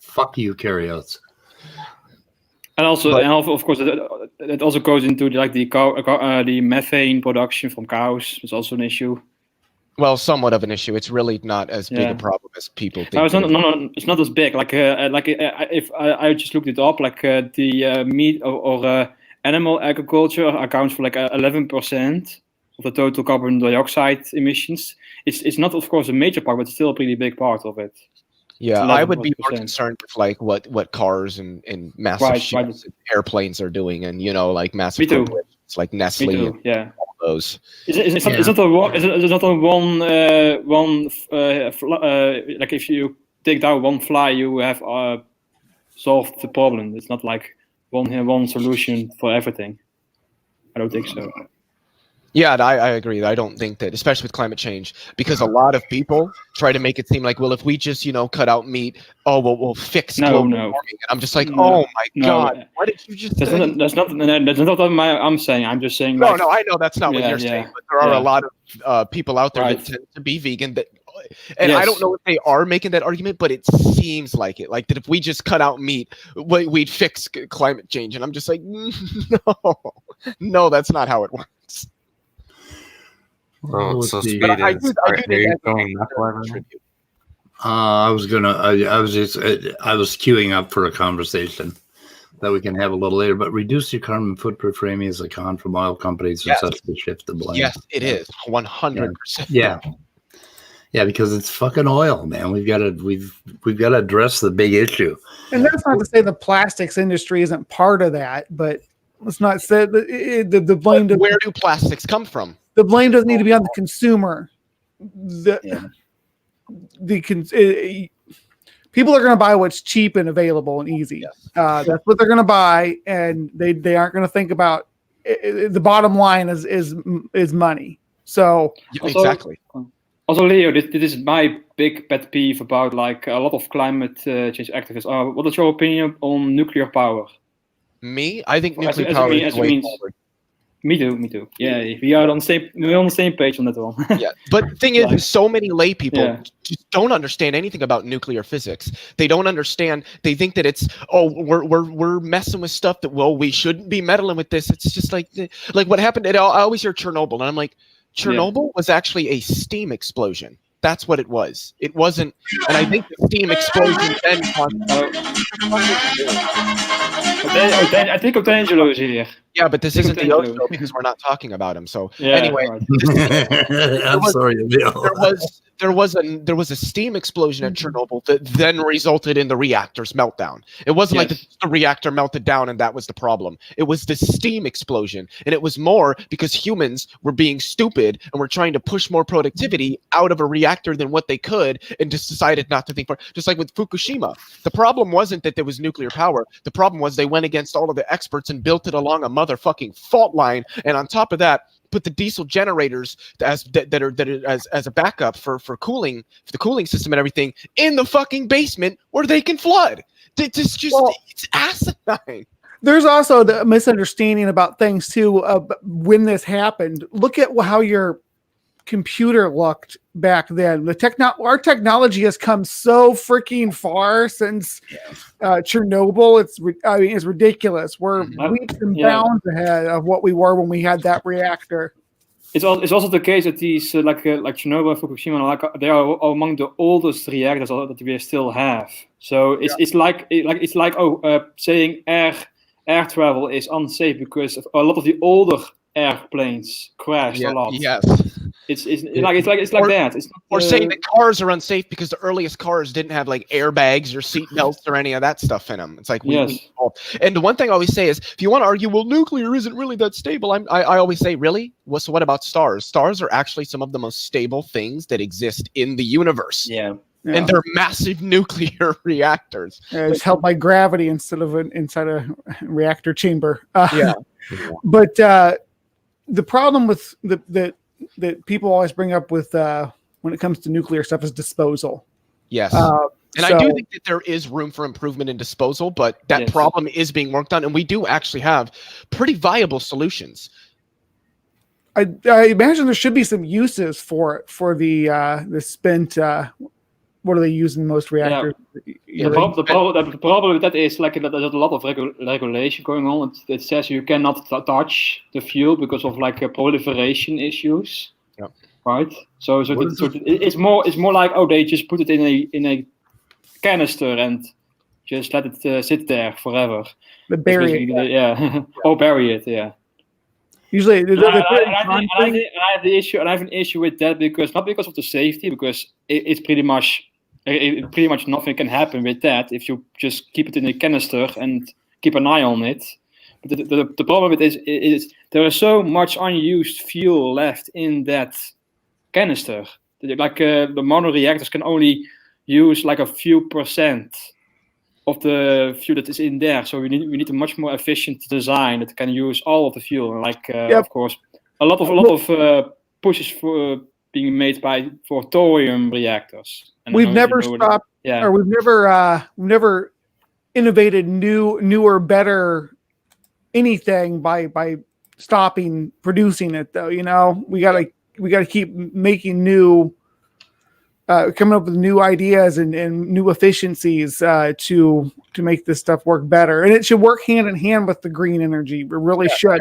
Fuck eukaryotes. And of course, it also goes into the methane production from cows. It's also an issue. Well, somewhat of an issue. It's really not as big a problem as people think. No, it's not as big. If I just looked it up, the meat or animal agriculture accounts for 11% of the total carbon dioxide emissions. It's not, of course, a major part, but still a pretty big part of it. Yeah, I would be more concerned with what cars and massive ships and airplanes are doing, and massive corporations like Nestle and all those. It's not if you take down one fly, you have solved the problem. It's not like one solution for everything. I don't think so. Yeah, I agree. I don't think that, especially with climate change, because a lot of people try to make it seem like, well, if we just, cut out meat, we'll fix global warming. And I'm just like, oh my God, why did you just say? That's not what I'm saying. I'm just saying. No, I know that's not what you're saying, but there are a lot of people out there that tend to be vegan and I don't know if they are making that argument, but it seems like it. Like that if we just cut out meat, we'd fix climate change. And I'm just like, no, that's not how it works. Well, so speed I is. I was queuing up for a conversation that we can have a little later. But reduce your carbon footprint framing is a con from oil companies and such to shift the blame. Yes, it is 100%. Yeah, because it's fucking oil, man. We've got to address the big issue. And that's not to say the plastics industry isn't part of that, but let's not say the blame. Where do plastics come from? The blame doesn't need to be on the consumer. People are going to buy what's cheap and available and easy. Yes. That's what they're going to buy, and they aren't going to think about the bottom line is money. So exactly. Also, Leo, this is my big pet peeve about a lot of climate change activists. What is your opinion on nuclear power? Me, I think nuclear power is the way forward. Me too. Yeah, we're on the same page on that one. Yeah, but the thing is, so many lay people just don't understand anything about nuclear physics. They don't understand. They think that it's we're messing with stuff that we shouldn't be meddling with this. It's just like what happened. I always hear Chernobyl, and I'm like, Chernobyl was actually a steam explosion. That's what it was. It wasn't, and I think the steam explosion then I think D'Angelo is here. Yeah, but this isn't the Osho because we're not talking about him. So anyway, I'm sorry, there was a steam explosion at Chernobyl that then resulted in the reactor's meltdown. It wasn't like the reactor melted down and that was the problem. It was the steam explosion, and it was more because humans were being stupid and were trying to push more productivity out of a reactor than what they could, and just decided not to think. Just like with Fukushima, the problem wasn't that there was nuclear power. The problem was they went against all of the experts and built it along a motherfucking fault line, and on top of that, put the diesel generators as a backup for cooling, for the cooling system and everything in the fucking basement where they can flood. It's asinine. There's also the misunderstanding about things too. When this happened, look at how your computer looked back then. Our technology has come so freaking far since Chernobyl. It's ridiculous. We're leaps and bounds ahead of what we were when we had that reactor. It's also the case that these like Chernobyl and Fukushima, they are among the oldest reactors that we still have. So it's like saying air travel is unsafe because a lot of the older airplanes crashed a lot. Yes. It's like that. It's not, Or saying that cars are unsafe because the earliest cars didn't have like airbags or seat belts or any of that stuff in them. It's like and the one thing I always say is, if you want to argue, well, nuclear isn't really that stable, I always say, really? Well, so what about stars? Stars are actually some of the most stable things that exist in the universe. Yeah. And they're massive nuclear reactors. It's held by gravity inside a reactor chamber. Yeah. But the problem with that people always bring up with when it comes to nuclear stuff is disposal. Yes. And I do think that there is room for improvement in disposal, but that problem is being worked on, and we do actually have pretty viable solutions. I imagine there should be some uses for it, for the spent. What do they use in most reactors? The problem with that is like that there's a lot of regulation going on. It says you cannot touch the fuel because of like proliferation issues. Yep. Right. So it's more like, oh, they just put it in a canister and just let it sit there forever. But bury it. Yeah. Or bury it. Yeah. Usually, I have an issue with that because not because of the safety, because it's pretty much nothing can happen with that if you just keep it in a canister and keep an eye on it. But the problem with it is there is so much unused fuel left in that canister. Like the mono reactors can only use like a few % of the fuel that is in there. So we need a much more efficient design that can use all of the fuel. Like of course, a lot of pushes for being made for thorium reactors. And we've never stopped, or we've never innovated newer, better anything by stopping producing it. Though, you know, we gotta keep making new, coming up with new ideas and new efficiencies to make this stuff work better. And it should work hand in hand with the green energy. It really should.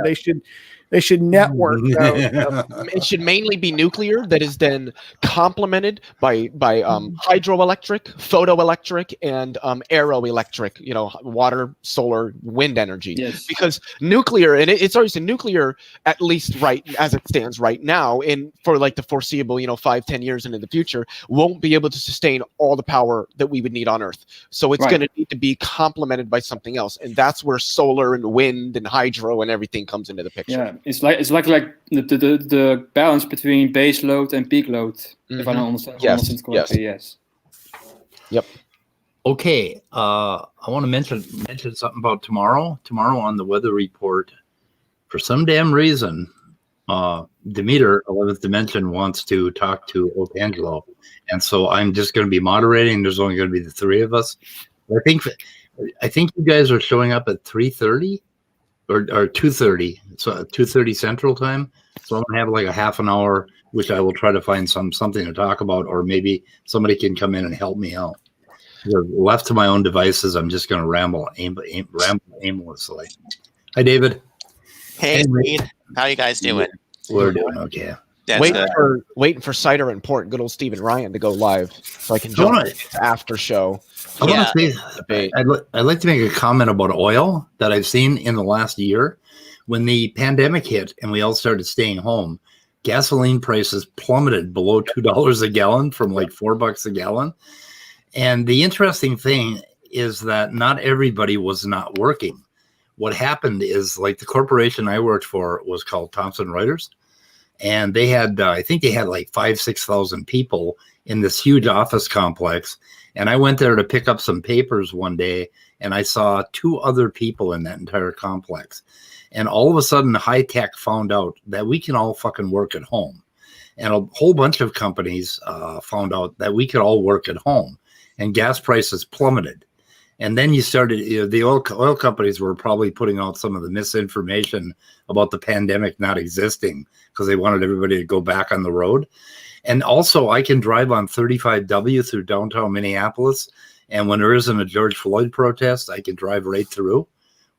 They should network. It should mainly be nuclear that is then complemented by hydroelectric, photoelectric, and aeroelectric. You know, water, solar, wind energy. Yes. Because nuclear, and it's always nuclear, at least right as it stands right now, and for like the foreseeable, 5-10 years into the future, won't be able to sustain all the power that we would need on Earth. So it's going to need to be complemented by something else, and that's where solar and wind and hydro and everything comes into the picture. Yeah. It's like the balance between base load and peak load. Mm-hmm. If I don't understand correctly, yes. Yep. Okay. I want to mention something about tomorrow. Tomorrow on the weather report, for some damn reason, Demeter, 11th Dimension, wants to talk to Otangelo, and so I'm just going to be moderating. There's only going to be the three of us. I think you guys are showing up at 3:30. Or 2:30, so 2:30 Central Time. So I'm gonna have like a half an hour, which I will try to find something to talk about, or maybe somebody can come in and help me out. Left to my own devices, I'm just gonna ramble aimlessly. Hi, David. Hey, Reed. How you guys doing? We're doing okay. Waiting for Cider and Port, good old Stephen Ryan, to go live so I can jump into after show. I want to say, I'd like to make a comment about oil that I've seen in the last year. When the pandemic hit and we all started staying home, gasoline prices plummeted below $2 a gallon from like $4 a gallon. And the interesting thing is that not everybody was not working. What happened is, like, the corporation I worked for was called Thomson Reuters. And they had, I think they had like 6,000 people in this huge office complex. And I went there to pick up some papers one day, and I saw 2 other people in that entire complex. And all of a sudden, high tech found out that we can all fucking work at home. And a whole bunch of companies found out that we could all work at home, and gas prices plummeted. And then you started, the oil companies were probably putting out some of the misinformation about the pandemic not existing because they wanted everybody to go back on the road. And also, I can drive on 35W through downtown Minneapolis. And when there isn't a George Floyd protest, I can drive right through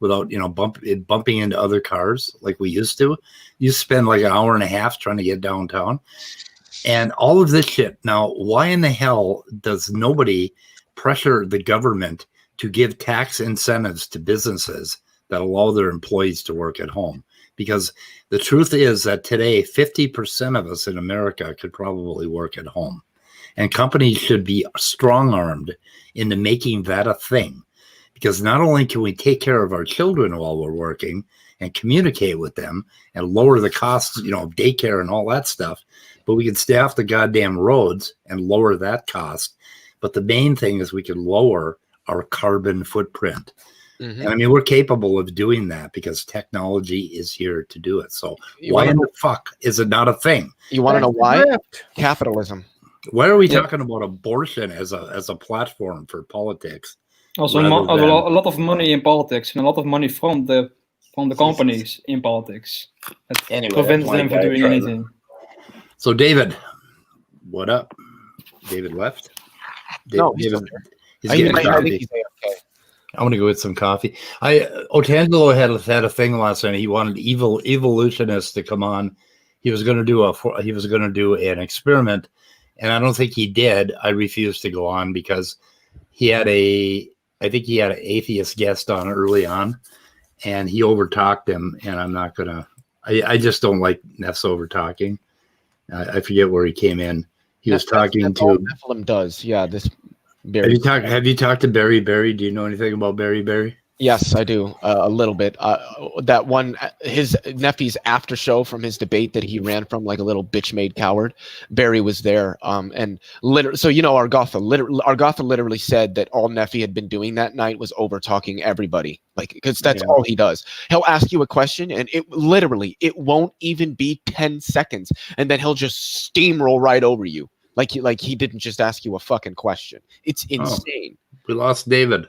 without, bumping into other cars like we used to. You spend like an hour and a half trying to get downtown. And all of this shit. Now, why in the hell does nobody pressure the government to give tax incentives to businesses that allow their employees to work at home? because the truth is that today 50% of us in America could probably work at home, and companies should be strong-armed into making that a thing, because not only can we take care of our children while we're working and communicate with them and lower the costs, you know, of daycare and all that stuff, but we can stay off the goddamn roads and lower that cost. But the main thing is we can lower our carbon footprint. Mhm. And I mean, we're capable of doing that because technology is here to do it. So why in the fuck is it not a thing? You want to know why? Grift. Capitalism. Why are we Yeah. talking about abortion as a platform for politics? Also, Rather a than- lot of money in politics and a lot of money from the companies in politics that Anyway, prevents that's my them from doing diatribe. anything. So David, what up? David left? No, he's still he's I getting think coffee. he's AFK. I'm gonna go get some coffee. Otangelo had a thing last night. He wanted evolutionists to come on. He was gonna do an experiment, and I don't think he did. I refused to go on because I think he had an atheist guest on early on, and he overtalked him. And I'm not gonna. I just don't like Neff's over talking. I forget where he came in. He was talking That's all to. Nephilim does. Yeah, this. Have you talked to Barry Berry? Do you know anything about Barry Berry? Yes, I do a little bit. That one, his Neffy's after show from his debate that he ran from like a little bitch made coward. Barry was there, and literally, so you know, Argotha literally said that all Neffy had been doing that night was over talking everybody, like because that's Yeah. all he does. He'll ask you a question, and it won't even be 10 seconds, and then he'll just steamroll right over you, like he didn't just ask you a fucking question. It's insane. We lost David.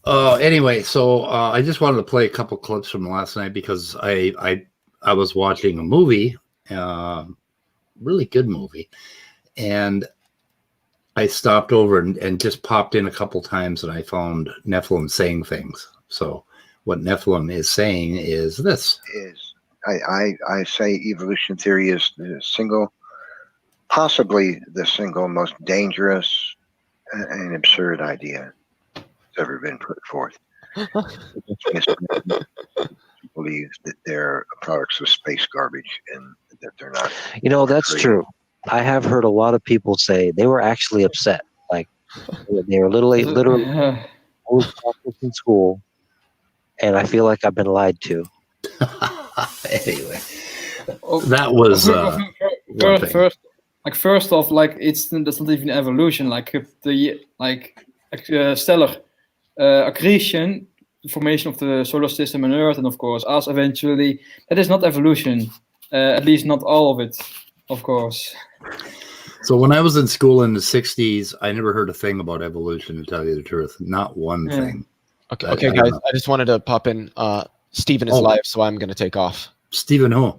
Anyway, so I just wanted to play a couple clips from last night because I was watching a movie, really good movie, and I stopped over and just popped in a couple times, and I found Nephilim saying things. So what Nephilim is saying is this. I say evolution theory is possibly the single most dangerous and absurd idea that's ever been put forth. Believe that they're products of space garbage and that they're not. You know, that's Great. true. I have heard a lot of people say they were actually upset. Like they were literally in school, and I feel like I've been lied to. Anyway, that was one thing. First off, that's not even evolution. Stellar accretion, the formation of the solar system and Earth, and of course us eventually. That is not evolution. At least not all of it, of course. So when I was in school in the 60s, I never heard a thing about evolution, to tell you the truth. Not one thing. Okay, I don't guys, know. I just wanted to pop in. Steven is live, so I'm going to take off. Stephen who?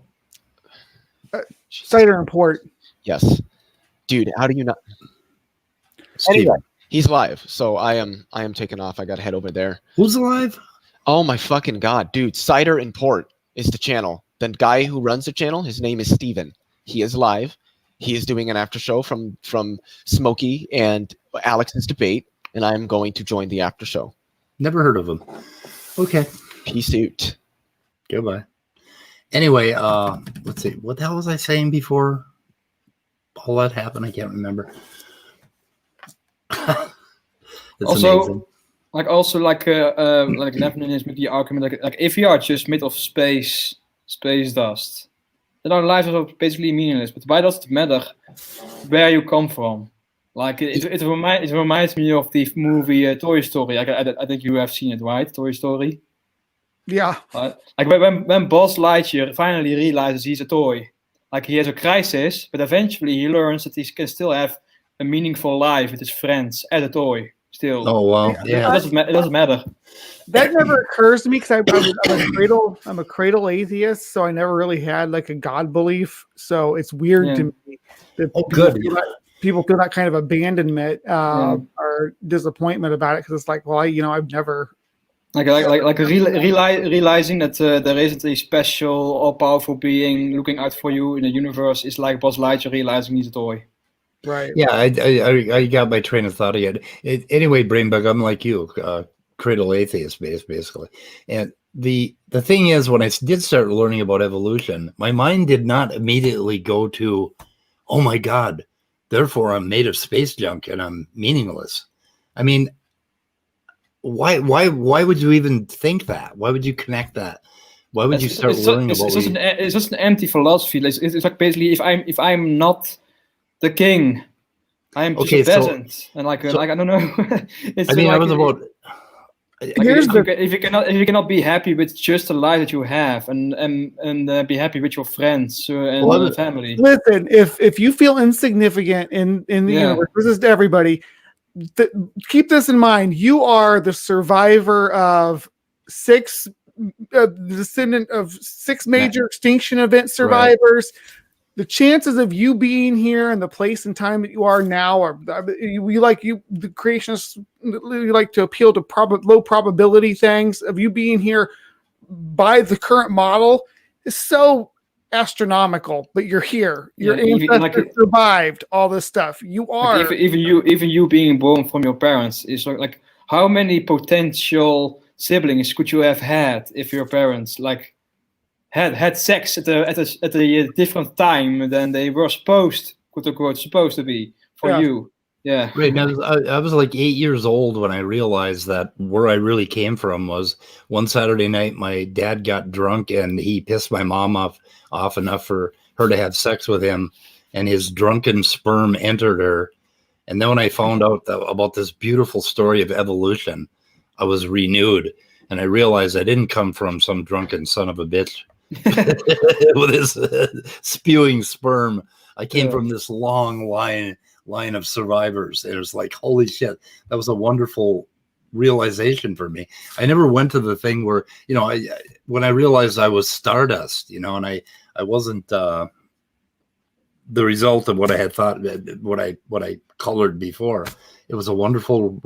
Cider and port. Yes, dude, how do you not? Steven. Anyway, he's live, so I am taking off. I got to head over there. Who's alive? Oh my fucking god, dude! Cider and Port is the channel. The guy who runs the channel, his name is Steven. He is live. He is doing an after show from Smokey and Alex's debate, and I'm going to join the after show. Never heard of him. Okay. Peace out. Goodbye. Anyway, let's see. What the hell was I saying before all that happened? I can't remember. That's amazing. Like Nephilim with the argument, like if you are just made of space dust, then our lives are basically meaningless. But why does it matter where you come from? Like it reminds me of the movie Toy Story. I think you have seen it, right? Toy Story. Yeah. Like when Buzz Lightyear finally realizes he's a toy, like he has a crisis, but eventually he learns that he can still have a meaningful life with his friends as a toy. Still. Oh wow! Yeah. It doesn't matter. That never occurs to me because I'm a cradle atheist, so I never really had like a God belief. So it's weird to me that people feel that kind of abandonment or disappointment about it because it's like, well, I've never realizing that there isn't a special or powerful being looking out for you in the universe is like Buzz Lightyear realizing he's a toy. Right. Yeah, I got my train of thought again. Anyway, Brainbug, I'm like you, cradle atheist basically, and the thing is, when I did start learning about evolution, my mind did not immediately go to, oh my God, therefore I'm made of space junk and I'm meaningless. I mean, why would you even think that? Why would you connect that? Why would you start learning about it's just an empty philosophy. It's like basically if I'm not the king, I'm just a peasant, and like I don't know. It's I mean, like, I was about. if you cannot be happy with just the life that you have, and be happy with your friends and family. Listen, if you feel insignificant in the universe, this is to everybody. Keep this in mind. You are the survivor of descendant of 6 major extinction event survivors. Right. The chances of you being here in the place and time that you are now are the creationists, you like to appeal to low probability things of you being here by the current model is so astronomical, but you're here. Your ancestors survived all this stuff. You are even you being born from your parents is like how many potential siblings could you have had if your parents had sex at a different time than they were supposed to be for you? Yeah. Right. Now, I was like 8 years old when I realized that where I really came from was one Saturday night, my dad got drunk and he pissed my mom off enough for her to have sex with him, and his drunken sperm entered her. And then when I found out about this beautiful story of evolution, I was renewed, and I realized I didn't come from some drunken son of a bitch with his spewing sperm. I came from this long line of survivors. It was like, holy shit, that was a wonderful realization for me. I never went to the thing where, when I realized I was stardust, and I wasn't the result of what I had thought, what I colored before. It was a wonderful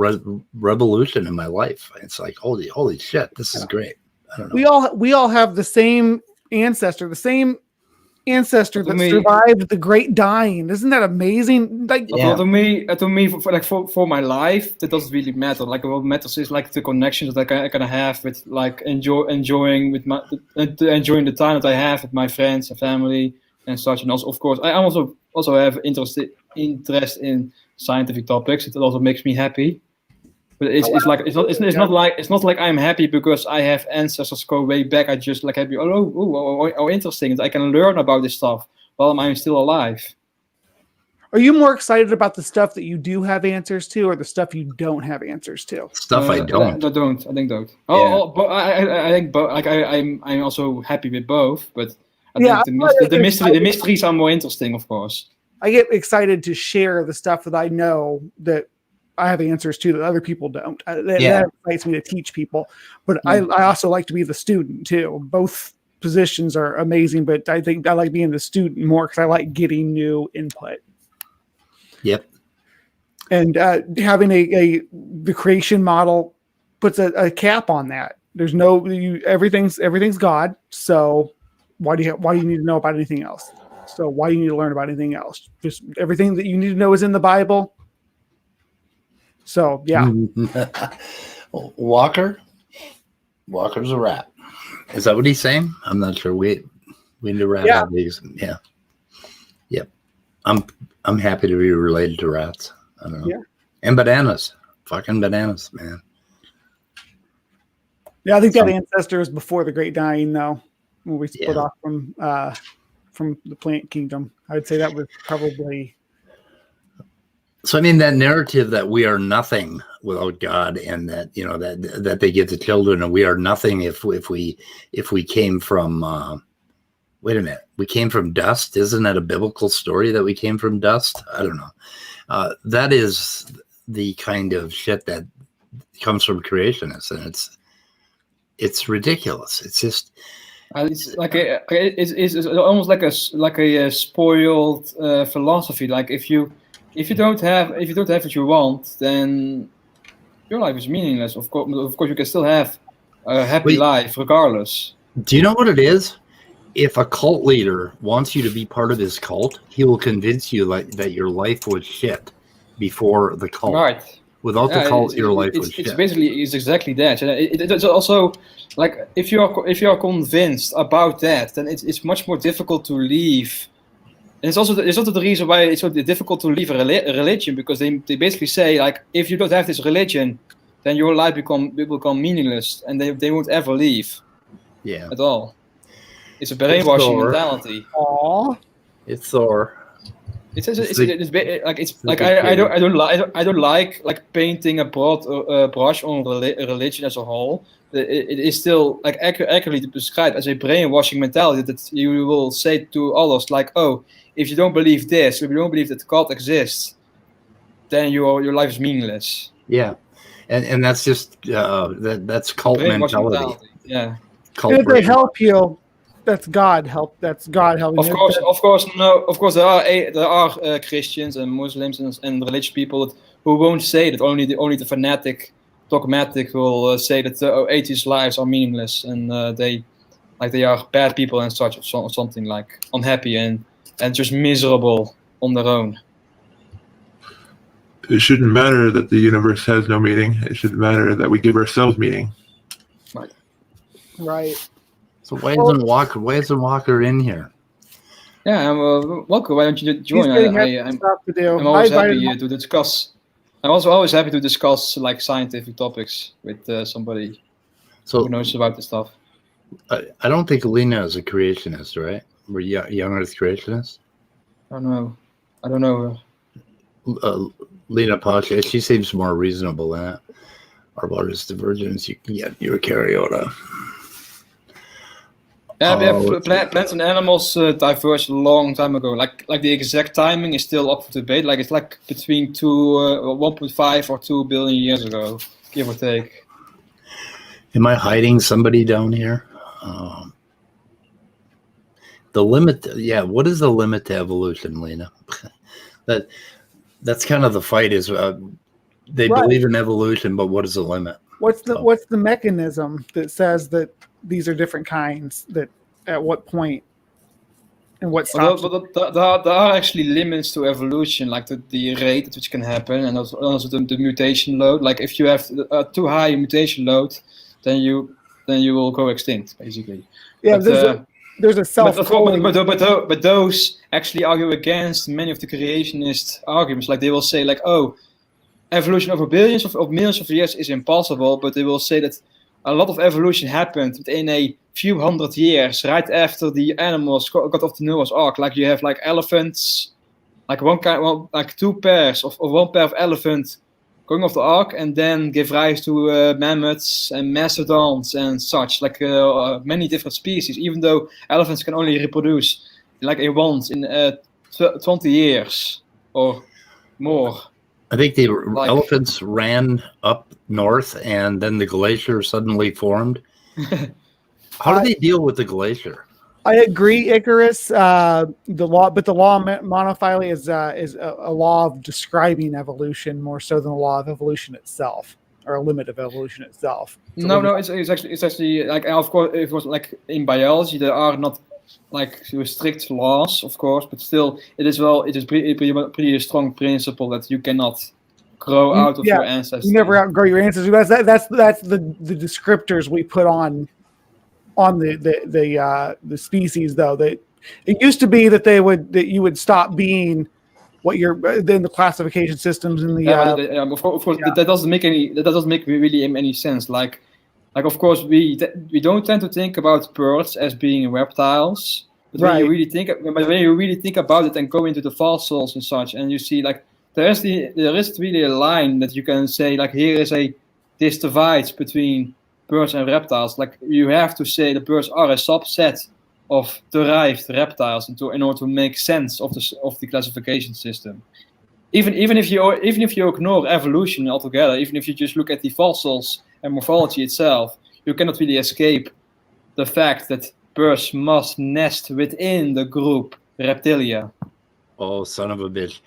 revolution in my life. It's like, holy shit, this is great. I don't know. We all have the same ancestor that survived the Great Dying. Isn't that amazing? To me, for my life, that doesn't really matter. Like what matters is like the connections that I can have with enjoying the time that I have with my friends and family and such. And also, of course, I also have interest in scientific topics. It also makes me happy. But it's not like I'm happy because I have ancestors go way back. I just like happy. Oh, interesting! I can learn about this stuff while I'm still alive. Are you more excited about the stuff that you do have answers to, or the stuff you don't have answers to? Stuff I don't. I think don't. But I think both. Like I'm also happy with both. But I think the mysteries are more interesting, of course. I get excited to share the stuff that I know that I have answers to that other people don't. That excites me to teach people, but I also like to be the student too. Both positions are amazing, but I think I like being the student more because I like getting new input. Yep. And having the creation model puts a cap on that. There's everything's God. So why do you need to know about anything else? So why do you need to learn about anything else? Just everything that you need to know is in the Bible. So yeah. Walker's a rat. Is that what he's saying? I'm not sure. We need to wrap up these. Yeah. Yep. I'm happy to be related to rats. I don't know. Yeah. And bananas. Fucking bananas, man. Yeah, I think that ancestor is before the Great Dying, though. When we split off from the plant kingdom. I would say that was probably. So I mean, that narrative that we are nothing without God, and that that they give to children, and we are nothing if we came from. Wait a minute, we came from dust. Isn't that a biblical story that we came from dust? I don't know. That is the kind of shit that comes from creationists, and it's ridiculous. It's just. It's like it's almost like a spoiled philosophy. Like if you don't have what you want, then your life is meaningless. Of course, you can still have a happy life regardless. Do you know what it is? If a cult leader wants you to be part of his cult, he will convince you that your life was shit before the cult. Right. Without the cult, your life it's, was it's shit. basically it's exactly that. And it's also like if you are convinced about that, then it's much more difficult to leave. And it's also the reason why it's so difficult to leave a religion, because they basically say like if you don't have this religion, then your life will become meaningless, and they won't ever leave. Yeah, At all. It's a brainwashing Thor. mentality. Aw. it's Thor. It's the like big I don't like painting a broad brush on religion as a whole. It is still like accurately described as a brainwashing mentality that you will say to others like, oh, if you don't believe this, if you don't believe that God exists, then your life is meaningless. Yeah, and that's just that's cult Brainwashing mentality. Yeah. Cult And if they brain- help you, that's God help. That's God helping. Of course, there are Christians and Muslims and religious people who won't say that. Only the fanatic, dogmatic will say that atheist lives are meaningless and they are bad people and such, or something like unhappy and just miserable on their own. It shouldn't matter that the universe has no meaning. It shouldn't matter that we give ourselves meaning. Right. So why isn't Walker in here? Yeah, Walker, why don't you join? He's getting stuff to do. I'm always I invited happy him. to discuss. I'm also always happy to discuss like scientific topics with somebody So who knows about this stuff. I don't think Lena is a creationist, right? We're young Earth creationist. I don't know. Lena Pasha, she seems more reasonable than that. Our largest divergence, you can get eukaryote. Yeah, we have plants and animals diverged a long time ago. Like the exact timing is still up for debate. Like it's like between 1.5 or 2 billion years ago, give or take. Am I hiding somebody down here? The limit, yeah. What is the limit to evolution, Lena? That's kind of the fight. Is they Right. believe in evolution, but what is the limit? What's the mechanism that says that these are different kinds? That at what point and what stops? But there are actually limits to evolution, like the rate at which can happen, and also the mutation load. Like if you have too high a mutation load, then you will go extinct, basically. Yeah, But, there's a self. but those actually argue against many of the creationist arguments. Like they will say, like, oh, evolution over billions of millions of years is impossible, but they will say that a lot of evolution happened within a few hundred years, right after the animals got off the Noah's Ark. Like you have like elephants, like two pairs of one pair of elephants going off the Ark, and then give rise to mammoths and mastodons and such, like many different species. Even though elephants can only reproduce like once in 20 years or more. I think the elephants ran up north, and then the glacier suddenly formed. How do they deal with the glacier? I agree, Icarus. The law of monophyly is a law of describing evolution more so than the law of evolution itself, or a limit of evolution itself. It's actually like, of course, it was like in biology there are not like strict laws, of course, but still it is pretty strong principle that you cannot grow out of your ancestors. You never outgrow your ancestors. That's the descriptors we put on the species, though. That it used to be that you would stop being what you're then the classification systems in the of course that doesn't make really any sense. Like of course we don't tend to think about birds as being reptiles, but when you really think about it and go into the fossils and such, and you see like there is really a line that you can say like here is this divides between birds and reptiles. Like you have to say the birds are a subset of derived reptiles in order to make sense of the classification system. Even if you ignore evolution altogether, even if you just look at the fossils and morphology itself, you cannot really escape the fact that birds must nest within the group Reptilia. Oh, son of a bitch!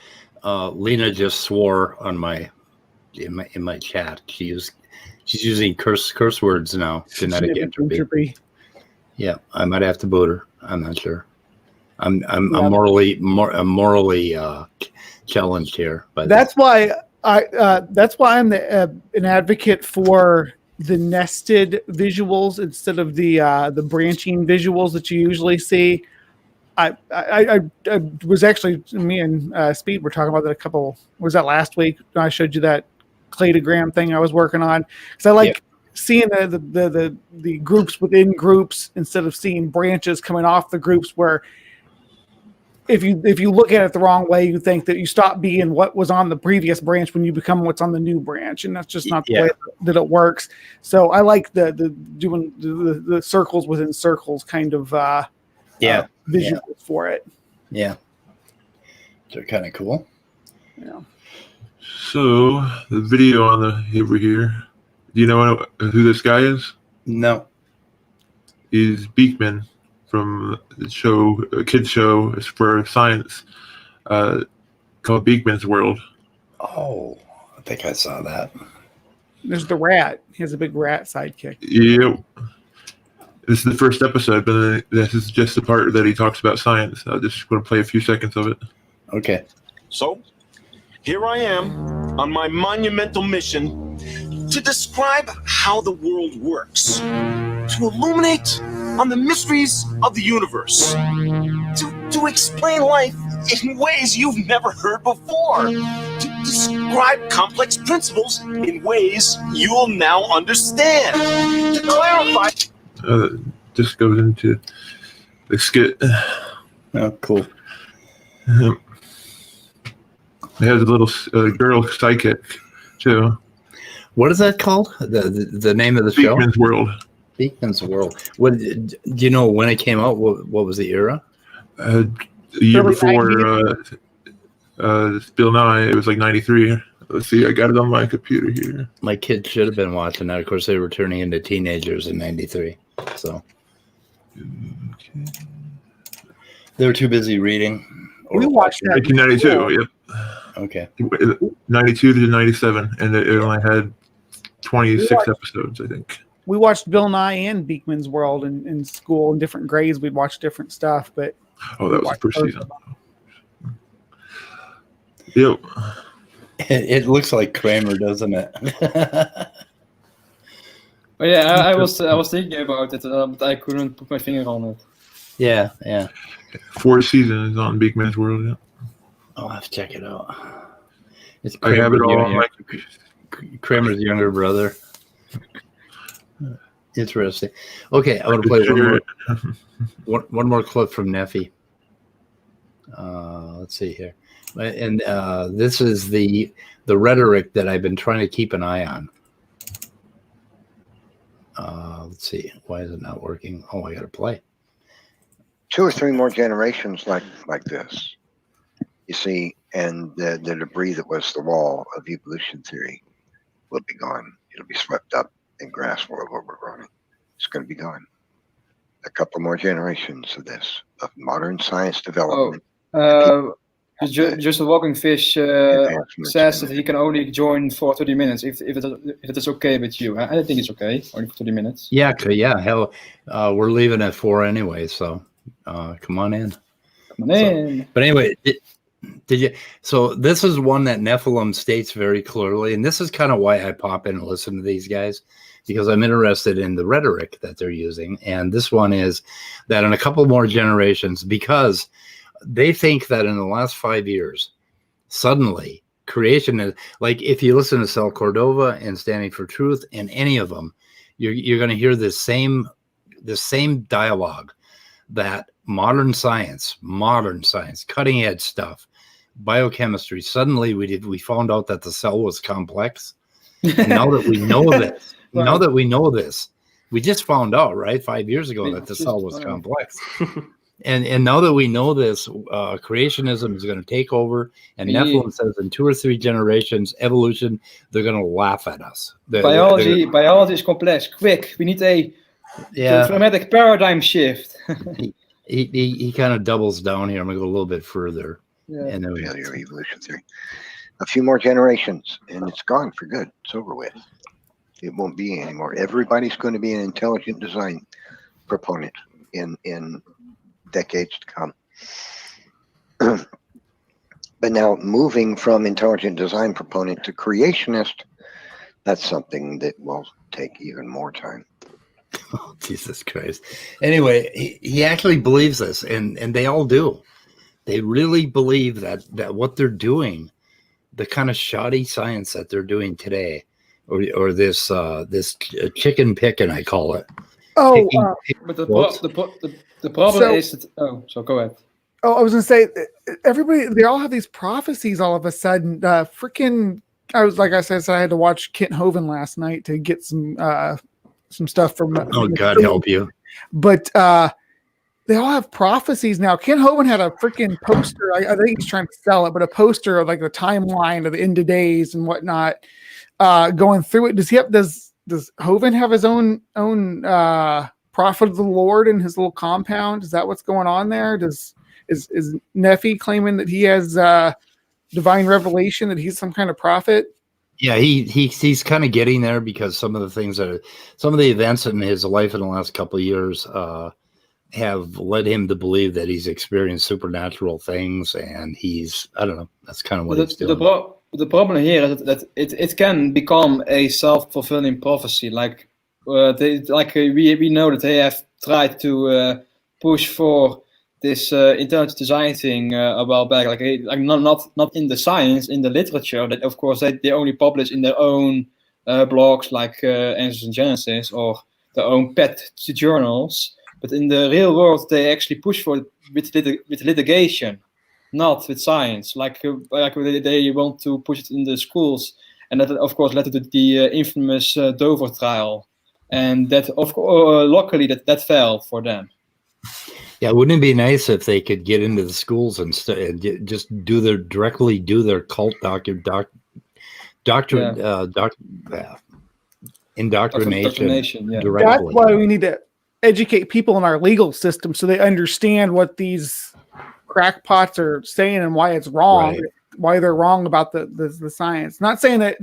Lena just swore on in my chat. She's using curse words now. Genetic entropy. Yeah, I might have to boot her. I'm not sure. I'm morally challenged here. But that's why That's why I'm an advocate for the nested visuals instead of the branching visuals that you usually see. I was actually, me and Speed were talking about that was that last week when I showed you that cladogram thing I was working on, because I like seeing the groups within groups instead of seeing branches coming off the groups, where if you look at it the wrong way, you think that you stop being what was on the previous branch when you become what's on the new branch, and that's just not the way that it works. So I like the doing the circles within circles kind of visuals for it. Yeah, they're kind of cool. Yeah. So the video on the over here. Do you know who this guy is? No. He's Beekman from the show, a kid show for science, called Beekman's World. Oh, I think I saw that. There's the rat. He has a big rat sidekick. Yep. This is the first episode, but this is just the part that he talks about science. I'm just going to play a few seconds of it. Okay. So, here I am on my monumental mission to describe how the world works, to illuminate on the mysteries of the universe, to explain life in ways you've never heard before, to describe complex principles in ways you'll now understand, to clarify. Just goes into the skit. Oh, cool. It has a little girl sidekick too. What is that called? The name of the show? Beekman's World. Beekman's World. What do you know when it came out? What was the era? The year before Bill Nye. It was like 93. Let's see. I got it on my computer here. My kids should have been watching that. Of course, they were turning into teenagers in 93. So they were too busy reading. We watched that 1992. Yep. Okay. 92 to 97, and it only had 26 episodes, I think. We watched Bill Nye and Beekman's World in school in different grades. We'd watch different stuff, but that was the first season. Yep. It looks like Kramer, doesn't it? Oh yeah, I was thinking about it, but I couldn't put my finger on it. Yeah. 4 seasons on Beekman's World. Yeah. I'll have to check it out. It's I have it all on my computer. Kramer's younger brother. Interesting. Okay, I want to play one more clip from Neffy. Let's see here. And this is the rhetoric that I've been trying to keep an eye on. Let's see. Why is it not working? Oh, I got to play. 2 or 3 more generations like this, you see, and the debris that was the wall of evolution theory will be gone. It'll be swept up in grass world where we're growing. It's going to be gone. A couple more generations of this, of modern science development. Just a walking fish says that he can only join for 30 minutes if it is okay with you. I think it's okay, only for 30 minutes. Yeah. Hell, we're leaving at 4 anyway, so come on in. Come on in. But anyway, did you? So this is one that Nephilim states very clearly, and this is kind of why I pop in and listen to these guys, because I'm interested in the rhetoric that they're using. And this one is that in a couple more generations, because they think that in the last 5 years, suddenly creation is like, if you listen to Sal Cordova and Standing for Truth and any of them, you're going to hear this same dialogue that modern science, cutting edge stuff, biochemistry. Suddenly we found out that the cell was complex. And now that we know this, we just found out, right, 5 years ago that the cell was complex. And now that we know this, creationism is going to take over. And Nephilim says in 2 or 3 generations, evolution, they're going to laugh at us. Biology is complex. Quick, we need a dramatic paradigm shift. he kind of doubles down here. I'm going to go a little bit further. Yeah. And then failure of evolution theory. A few more generations, and it's gone for good. It's over with. It won't be anymore. Everybody's going to be an intelligent design proponent in decades to come. But now moving from intelligent design proponent to creationist, that's something that will take even more time. Oh, Jesus Christ. Anyway, he actually believes this, and they all do. They really believe that what they're doing, the kind of shoddy science that they're doing today, or this chicken picking, I call it. Oh, but the problem is that. Oh, so go ahead. Oh, I was going to say, they all have these prophecies all of a sudden. Freaking, like I said, I had to watch Kent Hovind last night to get some stuff from. Oh, God help you. But they all have prophecies now. Kent Hovind had a freaking poster. I think he's trying to sell it, but a poster of like the timeline of the end of days and whatnot, going through it. Does Hovind have his own prophet of the Lord in his little compound? Is that what's going on there? Is Nephi claiming that he has divine revelation, that he's some kind of prophet? Yeah, he's kind of getting there, because some of the events in his life in the last couple of years have led him to believe that he's experienced supernatural things, and I don't know, that's kind of what he's doing. The problem here is that it can become a self-fulfilling prophecy. Like we know that they have tried to push for this intelligent design thing a while back, like not in the science, in the literature. That of course they only publish in their own blogs, like Answers in Genesis, or their own pet journals. But in the real world, they actually push for it with litigation, not with science. Like they want to push it in the schools, and that of course led to the infamous Dover trial, and that of course luckily that fell for them. Yeah, wouldn't it be nice if they could get into the schools and just directly do their cult indoctrination Yeah. directly? That's why we need to educate people in our legal system so they understand what these crackpots are saying and why it's wrong, Right. why they're wrong about the science. Not saying that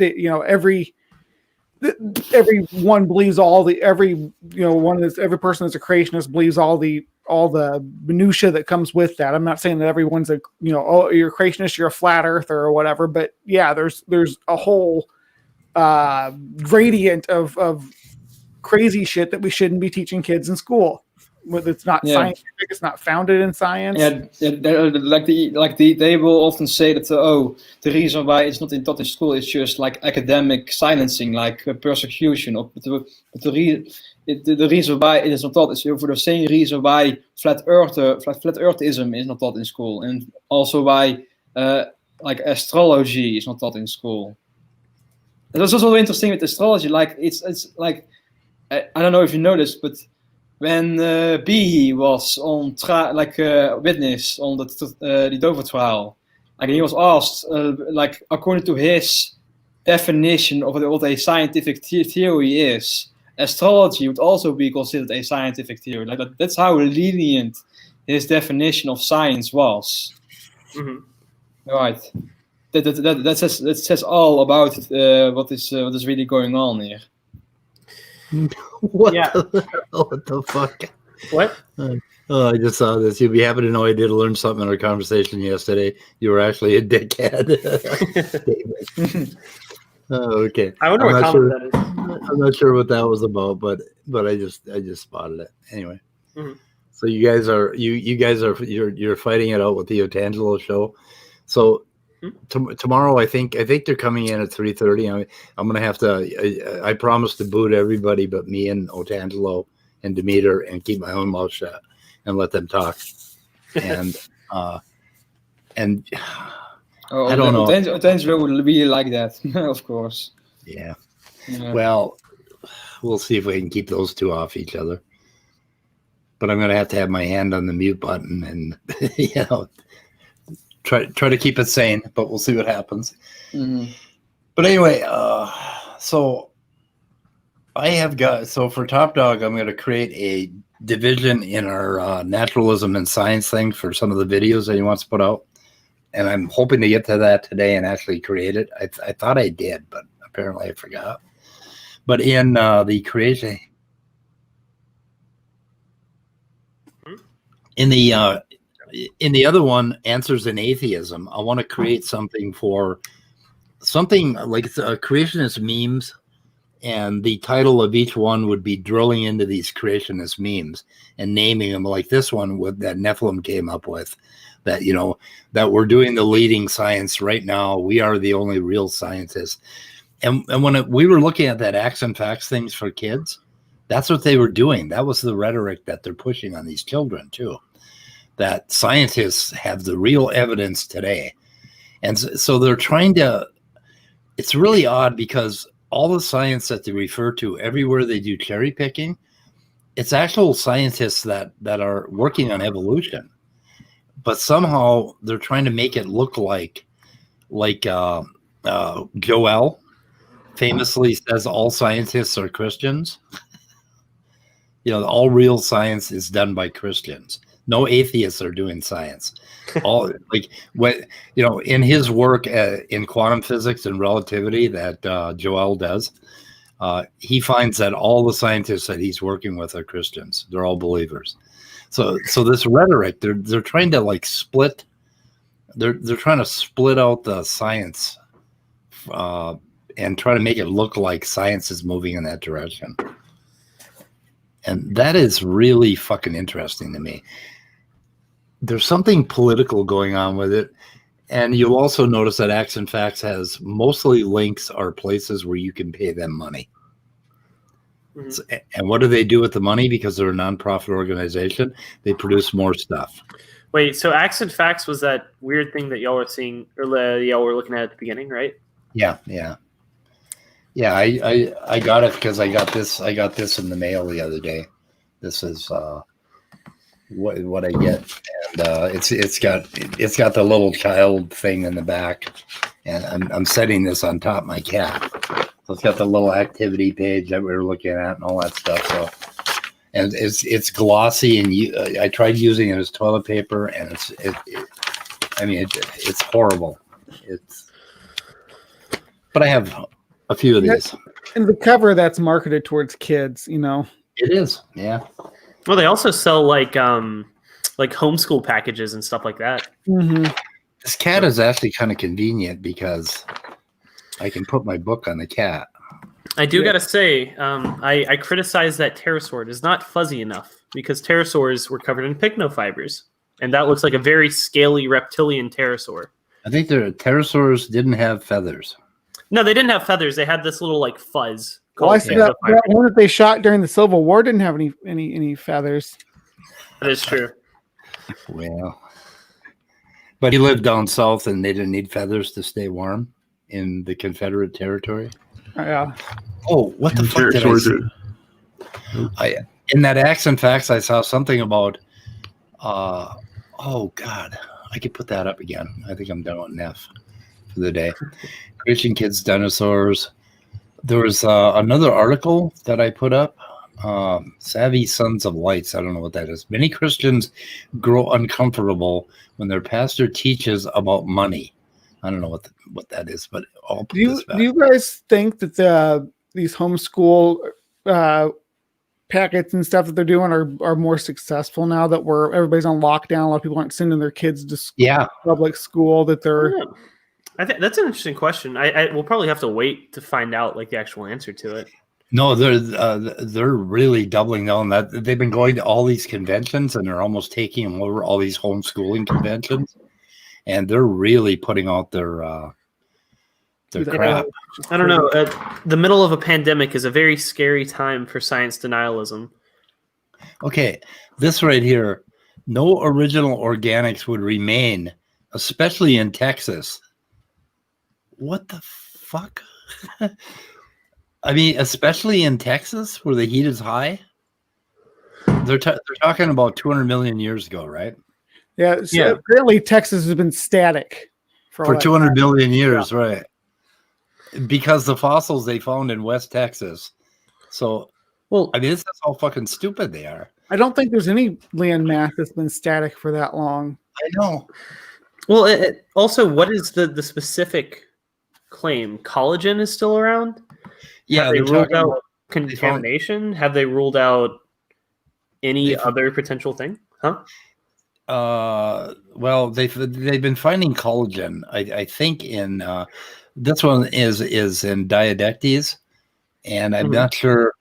everyone believes every person that's a creationist believes all the minutia that comes with that. I'm not saying that everyone's you're a creationist, you're a flat earther or whatever, but yeah, there's a whole gradient of crazy shit that we shouldn't be teaching kids in school. It's not scientific, it's not founded in science. They will often say that the reason why it's not taught in school is just like academic silencing, like persecution. But the reason why it is not taught is for the same reason why flat earthism is not taught in school, and also why like astrology is not taught in school. And that's also interesting with astrology. Like it's like I don't know if you noticed, but when Behe was on witness on the Dover trial, like he was asked, like according to his definition of what a scientific theory is, astrology would also be considered a scientific theory. Like that's how lenient his definition of science was. Mm-hmm. Right. That says all about what is really going on here. What the fuck? What? Oh, I just saw this. You'd be happy to know I did learn something in our conversation yesterday. You were actually a dickhead. Oh, okay. I wonder what comment that is. I'm not sure what that was about, but I just spotted it anyway. Mm-hmm. So you guys are fighting it out with the Otangelo show. So tomorrow, I think they're coming in at 3:30. I'm gonna have to. I promised to boot everybody but me and Otangelo and Demeter and keep my own mouth shut and let them talk. And I don't know. Otangelo would really like that, of course. Yeah. Well, we'll see if we can keep those two off each other. But I'm gonna have to have my hand on the mute button and try to keep it sane, but we'll see what happens. Mm-hmm. But anyway, so for Top Dog, I'm going to create a division in our naturalism and science thing for some of the videos that he wants to put out. And I'm hoping to get to that today and actually create it. I thought I did, but apparently I forgot. But in the creation, in the in the other one, Answers in Atheism, I want to create something like creationist memes, and the title of each one would be drilling into these creationist memes and naming them, like this one that Nephilim came up with, that, you know, that we're doing the leading science right now. We are the only real scientists. And when we were looking at that Acts and Facts things for kids, that's what they were doing. That was the rhetoric that they're pushing on these children too, that scientists have the real evidence today. And so they're trying to, it's really odd because all the science that they refer to everywhere they do cherry picking, it's actual scientists that are working on evolution, but somehow they're trying to make it look like Joel famously says all scientists are Christians. You know, all real science is done by Christians. No atheists are doing science. All like what, you know, in his work in quantum physics and relativity that Joel does, he finds that all the scientists that he's working with are Christians. They're all believers. So this rhetoric, they're trying to like split. They're trying to split out the science and try to make it look like science is moving in that direction. And that is really fucking interesting to me. There's something political going on with it. And you'll also notice that Acts and Facts has mostly links are places where you can pay them money. Mm-hmm. And what do they do with the money? Because they're a nonprofit organization, they produce more stuff. Wait, so Acts and Facts was that weird thing that y'all were seeing, or y'all were looking at the beginning, right? Yeah. I got it because I got this in the mail the other day. This is what I get, and it's got the little child thing in the back, and I'm setting this on top of my cat. So it's got the little activity page that we were looking at and all that stuff. So, and it's glossy, and I tried using it as toilet paper, and it's horrible. But I have a few of these. And the cover that's marketed towards kids, you know. It is, yeah. Well, they also sell like homeschool packages and stuff like that. Mm-hmm. This cat is actually kind of convenient because I can put my book on the cat. I do gotta say, I criticize that pterosaur is not fuzzy enough because pterosaurs were covered in pycnofibers, and that looks like a very scaly reptilian pterosaur. I think the pterosaurs didn't have feathers. No, they didn't have feathers. They had this little like fuzz. Well, I see that one that they shot during the Civil War didn't have any feathers. That is true. Well, but he lived down south, and they didn't need feathers to stay warm in the Confederate territory. Yeah. Oh, what the fuck did I see? In that Acts and Facts, I saw something about. Oh God, I could put that up again. I think I'm done with Neff for the day. Christian Kids Dinosaurs. There was another article that I put up. Savvy Sons of Lights. I don't know what that is. Many Christians grow uncomfortable when their pastor teaches about money. I don't know what that is, but I'll put this back. Do you guys think that these homeschool packets and stuff that they're doing are more successful now that everybody's on lockdown? A lot of people aren't sending their kids to public school. That they're. Yeah. I think that's an interesting question. We'll probably have to wait to find out like the actual answer to it. No, they're really doubling down. That they've been going to all these conventions, and they're almost taking over all these homeschooling conventions, and they're really putting out their crap. I don't know. The middle of a pandemic is a very scary time for science denialism. Okay, this right here, no original organics would remain, especially in Texas. What the fuck? I mean, especially in Texas where the heat is high. They're talking about 200 million years ago, right? Yeah. Apparently, Texas has been static for 200 million years, right? Because the fossils they found in West Texas. So, well, I mean, this is how fucking stupid they are. I don't think there's any land mass that's been static for that long. I know. Well, also, what is the specific claim? Collagen is still around? Yeah, have they ruled out contamination? Have they ruled out any other potential thing? Huh? Well, they've been finding collagen. I think in this one is in Diadectes, and I'm not sure.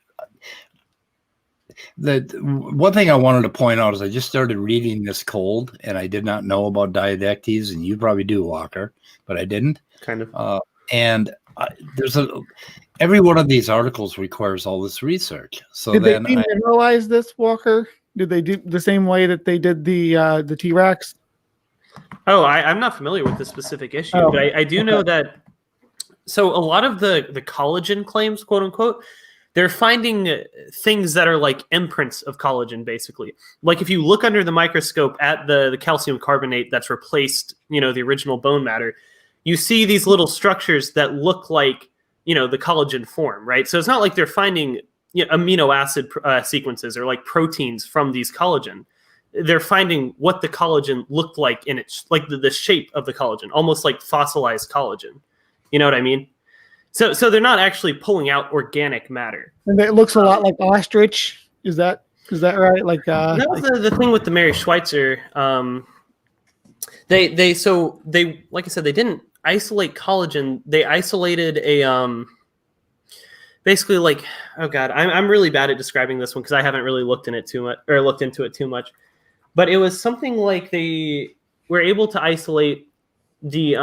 The one thing I wanted to point out is I just started reading this cold, and I did not know about Diadectes, and you probably do, Walker, but I didn't. Kind of. And there's every one of these articles requires all this research. So Did then they demineralize this, Walker? Did they do the same way that they did the T-Rex? Oh, I'm not familiar with this specific issue, but I do know that. So a lot of the collagen claims, quote unquote, they're finding things that are like imprints of collagen, basically. Like if you look under the microscope at the calcium carbonate that's replaced, the original bone matter, you see these little structures that look like, the collagen form, right? So it's not like they're finding amino acid sequences or like proteins from these collagen. They're finding what the collagen looked like in its, like the shape of the collagen, almost like fossilized collagen. You know what I mean? So they're not actually pulling out organic matter. And it looks a lot like ostrich. Is that right? Like that was the thing with the Mary Schweitzer. They like I said, they didn't isolate collagen. They isolated a basically like, oh god, I'm really bad at describing this one because I haven't really looked into it too much. But it was something like they were able to isolate the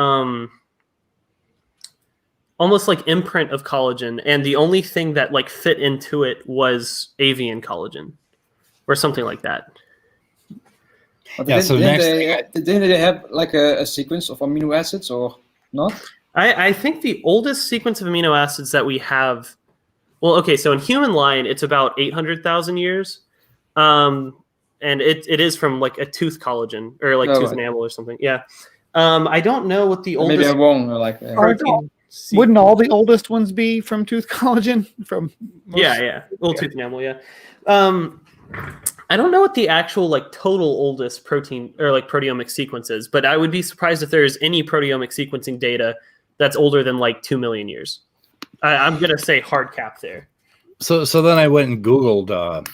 almost like imprint of collagen, and the only thing that like fit into it was avian collagen or something like that. Didn't they have like a sequence of amino acids or not? I think the oldest sequence of amino acids that we have, well, okay, so in human line, it's about 800,000 years. And it is from like a tooth collagen or like tooth enamel or something. Yeah. I don't know what the oldest. Maybe I'm wrong. Like wouldn't all the oldest ones be from tooth collagen? From little tooth enamel. Yeah. I don't know what the actual like total oldest protein or like proteomic sequence is, but I would be surprised if there's any proteomic sequencing data that's older than like 2 million years. I'm gonna say hard cap there. So then I went and Googled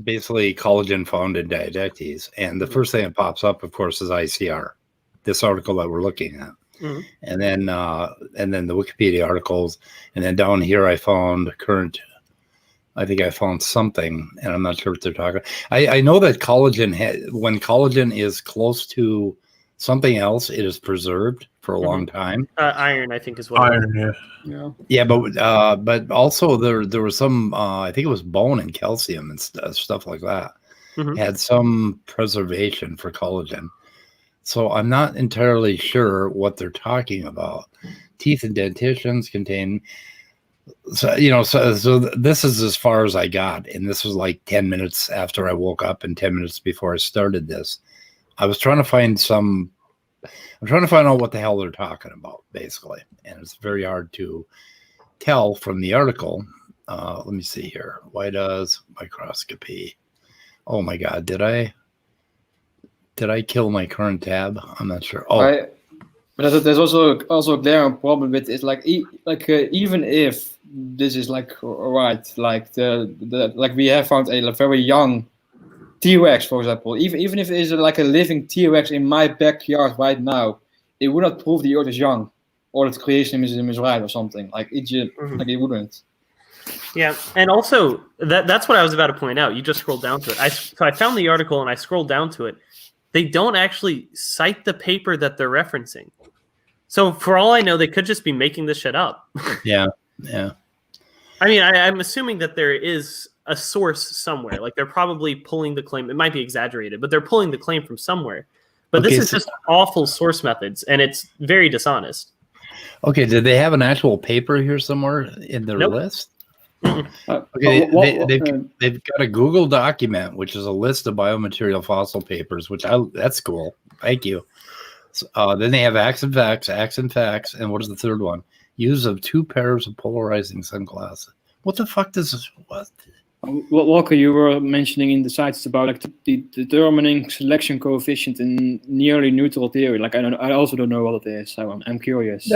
basically collagen found in Diadectes, and the first thing that pops up, of course, is ICR, this article that we're looking at. Mm-hmm. And then the Wikipedia articles, and then down here I found current. I think I found something, and I'm not sure what they're talking. I know that collagen, when collagen is close to something else, it is preserved for a long time. Iron, I think, is what. Iron, yeah. But also there was some. I think it was bone and calcium and stuff like that. Mm-hmm. Had some preservation for collagen. So I'm not entirely sure what they're talking about. Teeth and dentitions contain, so this is as far as I got, and this was like 10 minutes after I woke up and 10 minutes before I started this. I was trying to find out what the hell they're talking about, basically, and it's very hard to tell from the article. Let me see here. Why does microscopy? Oh my God, did I kill my current tab? I'm not sure. But there's also a glaring problem with it. Like even if this is like right, like the we have found a very young T-Rex, for example. Even if it is like a living T-Rex in my backyard right now, it would not prove the Earth is young or that creationism is right or something. Like it wouldn't. Yeah, and also that's what I was about to point out. You just scrolled down to it. So I found the article and I scrolled down to it. They don't actually cite the paper that they're referencing. So for all I know, they could just be making this shit up. Yeah. I mean, I'm assuming that there is a source somewhere. Like they're probably pulling the claim. It might be exaggerated, but they're pulling the claim from somewhere. But this is just awful source methods, and it's very dishonest. Okay, did they have an actual paper here somewhere in their list? Okay, they've got a Google document, which is a list of biomaterial fossil papers, that's cool. Thank you. Then they have Acts and Facts, and what is the third one? Use of 2 pairs of polarizing sunglasses. What the fuck does this? What? Walker, you were mentioning in the sites about like the determining selection coefficient in nearly neutral theory. Like I also don't know what it is, so I'm curious.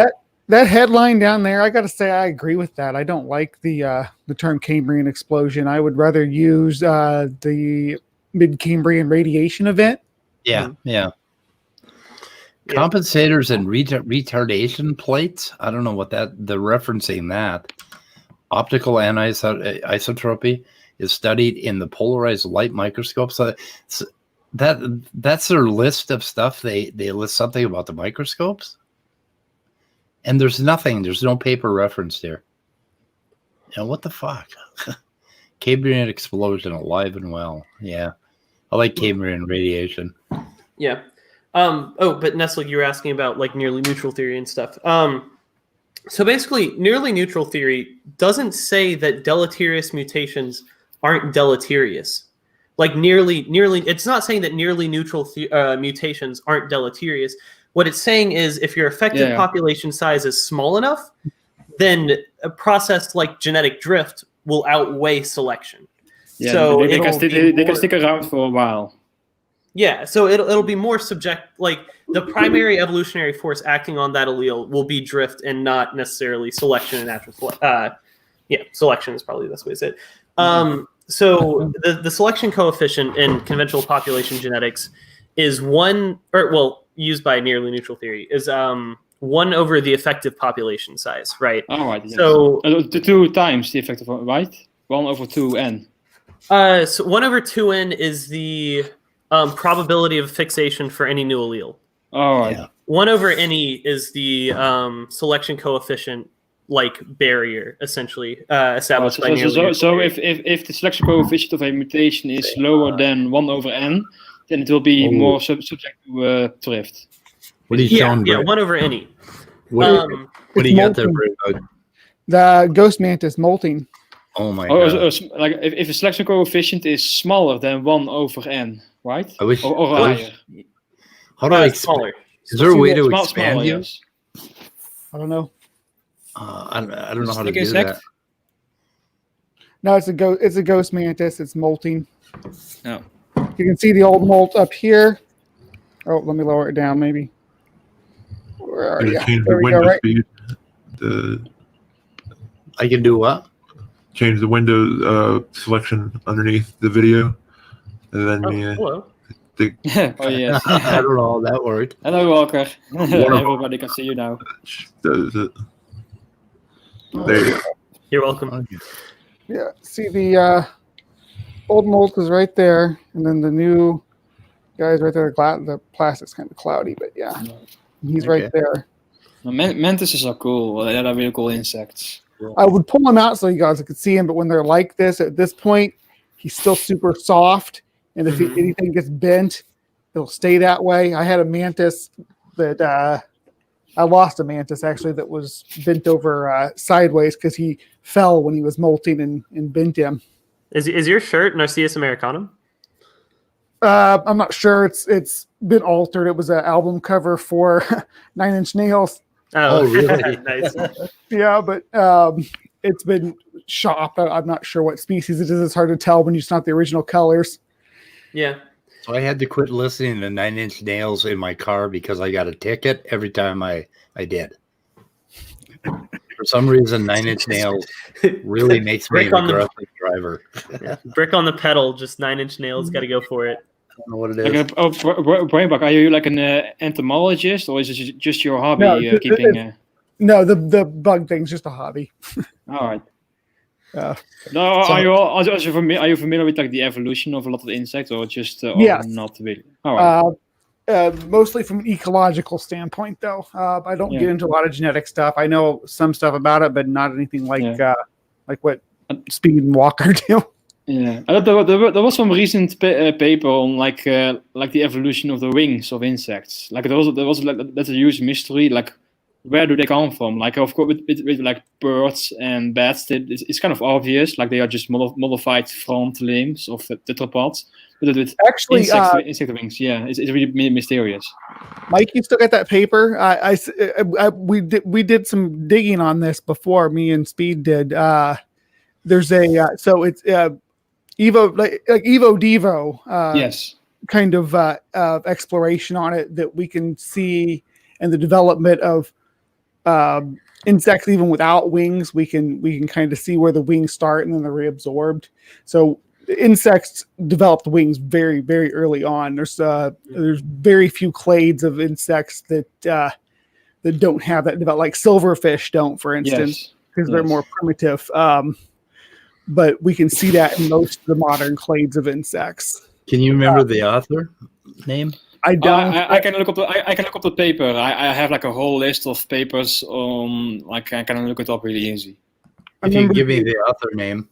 That headline down there, I got to say, I agree with that. I don't like the term Cambrian explosion. I would rather use the mid-Cambrian radiation event Yeah. Compensators and retardation plates. I don't know what they're referencing that. Optical anisotropy is studied in the polarized light microscope. So that's their list of stuff. They list something about the microscopes, and there's no paper referenced here. What the fuck? Cambrian explosion, alive and well. Yeah, I like Cambrian radiation. Yeah. But Nestle, you were asking about like nearly neutral theory and stuff. So basically, nearly neutral theory doesn't say that deleterious mutations aren't deleterious. Like nearly, it's not saying that nearly neutral mutations aren't deleterious. What it's saying is if your effective population size is small enough, then a process like genetic drift will outweigh selection. Yeah, so they can stick around for a while. Yeah, so it'll be more like the primary evolutionary force acting on that allele will be drift and not necessarily selection and natural selection is probably the best way to say it. So the selection coefficient in conventional population genetics is used by nearly neutral theory is 1 over the effective population size, right? Oh, right. Yes. So 2 times the effective, right? 1 over 2n. So 1 over 2n is the probability of fixation for any new allele. Oh, right. 1 over any is the selection coefficient, like barrier, essentially established by nearly. So if the selection coefficient of a mutation is lower than 1 over n, then it will be more subject to drift. What are you showing? Yeah, 1 over any. What do you got there, Brave? The ghost mantis molting. Oh my god! Like if a selection coefficient is smaller than 1 over n, right? I wish. Or higher. How do I smaller? Is there a way to expand you? Yes. I don't know. I don't know how to do that. No, it's a ghost mantis. It's molting. No. You can see the old molt up here. Oh, let me lower it down, maybe. Where are you? Change the There we go, window right? speed. I can do what? Change the window selection underneath the video, and then hello. Oh yes. I don't know how that worked. Hello, Walker. Everybody can see you now. Does it. There you go. You're welcome. Yeah, see the old molt is right there, and then the new guy's right there. The plastic's kind of cloudy, but yeah, he's right there. Mantises are cool. They are really cool insects. I would pull him out so you guys could see him, but when they're like this, at this point, he's still super soft, and if anything gets bent, it'll stay that way. I had a mantis that I lost a mantis actually that was bent over sideways because he fell when he was molting and bent him. Is your shirt Narcissus americanum? I'm not sure. It's been altered. It was an album cover for Nine Inch Nails. Oh, really? Nice. Yeah, but it's been shopped. I'm not sure what species it is. It's hard to tell when it's not the original colors. Yeah. So I had to quit listening to Nine Inch Nails in my car because I got a ticket every time I did. For some reason, Nine Inch Nails really makes me an aggressive driver. Yeah. Brick on the pedal, just 9 Inch Nails. Got to go for it. I don't know what it is. Brainbug, are you like an entomologist, or is it just your hobby keeping? No, the bug thing's just a hobby. All right. No, are you familiar with like the evolution of a lot of insects, or just yes. Not really? All right. Mostly from an ecological standpoint, though. I don't get into a lot of genetic stuff. I know some stuff about it, but not anything like what Speed and Walker do. Yeah, there was some recent paper on like the evolution of the wings of insects. Like there was that's a huge mystery. Like where do they come from? Like of course with like birds and bats, it's kind of obvious. Like they are just modified front limbs of tetrapods. But with actually insect wings, it's really mysterious. Mike, you still got that paper? We did some digging on this before. Me and Speed did. There's a so it's Evo like Evo Devo. Yes. Kind of exploration on it that we can see, and the development of insects even without wings. We can kind of see where the wings start and then they're reabsorbed. So insects developed wings very, very early on. There's very few clades of insects that don't have that develop, like silverfish don't, for instance, because they're more primitive. But we can see that in most of the modern clades of insects. Can you remember the author name? I don't. I can look up. I can look up the paper. I have like a whole list of papers. I can look it up really easy. If you give me the author name.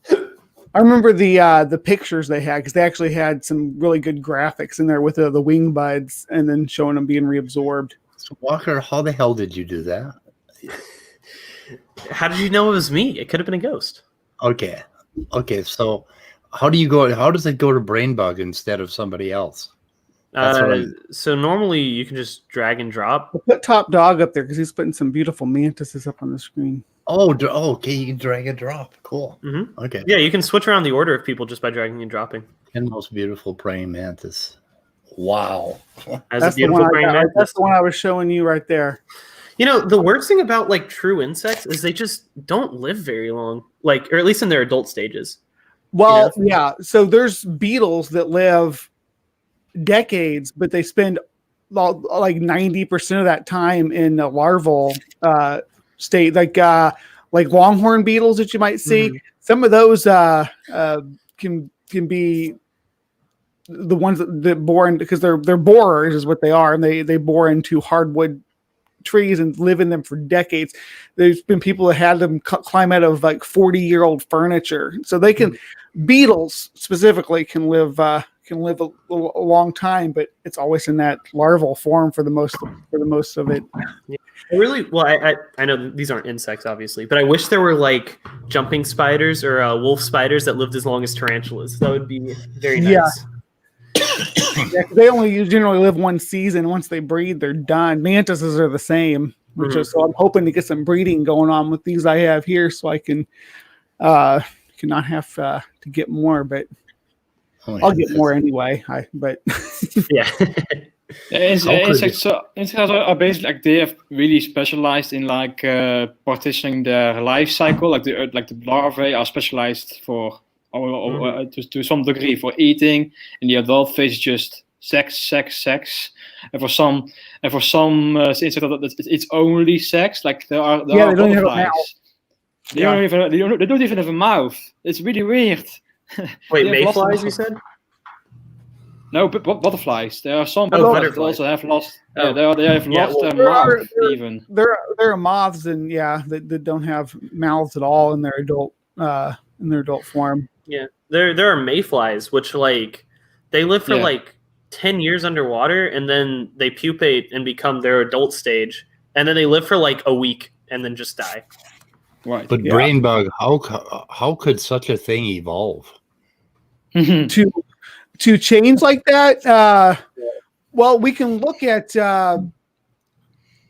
I remember the pictures they had, because they actually had some really good graphics in there with the wing buds and then showing them being reabsorbed. So Walker, how the hell did you do that? How did you know it was me? It could have been a ghost. Okay. So how does it go to Brainbug instead of somebody else? So normally you can just drag and drop. We'll put Top Dog up there because he's putting some beautiful mantises up on the screen. Oh, okay. You can drag and drop. Cool. Mm-hmm. Okay. Yeah, you can switch around the order of people just by dragging and dropping. And most beautiful praying mantis. Wow. That's the one I was showing you right there. You know, the worst thing about like true insects is they just don't live very long, like, or at least in their adult stages. Well, yeah. So there's beetles that live decades, but they spend like 90% of that time in a larval state, like longhorn beetles that you might see. Mm-hmm. Some of those can be the ones that bore in, because they're borers is what they are, and they bore into hardwood trees and live in them for decades. There's been people that had them climb out of like 40-year-old furniture, so they can. Beetles specifically can live a long time, but it's always in that larval form for the most of it. Yeah. I know these aren't insects, obviously, but I wish there were like jumping spiders or wolf spiders that lived as long as tarantulas. That would be very nice. Yeah, they only generally live one season. Once they breed, they're done. Mantises are the same, so I'm hoping to get some breeding going on with these I have here, so I can not have to get more, but I'll get more anyway. Yeah. Insects are basically like they have really specialized in like partitioning their life cycle. Like the larvae are specialized for to some degree for eating, and the adult phase is just sex. And for some insects, it's only sex. Like there are they don't butterflies. They don't even have a mouth. It's really weird. Wait, mayflies, you said? No, but butterflies. There are some butterflies that also have lost. They have lost their mouth. Even there are moths, and that don't have mouths at all in their adult form. Yeah, there are mayflies, which like they live for like 10 years underwater, and then they pupate and become their adult stage, and then they live for like a week and then just die. Right. But Brainbug, how could such a thing evolve? To change like that? Well, we can look at. These are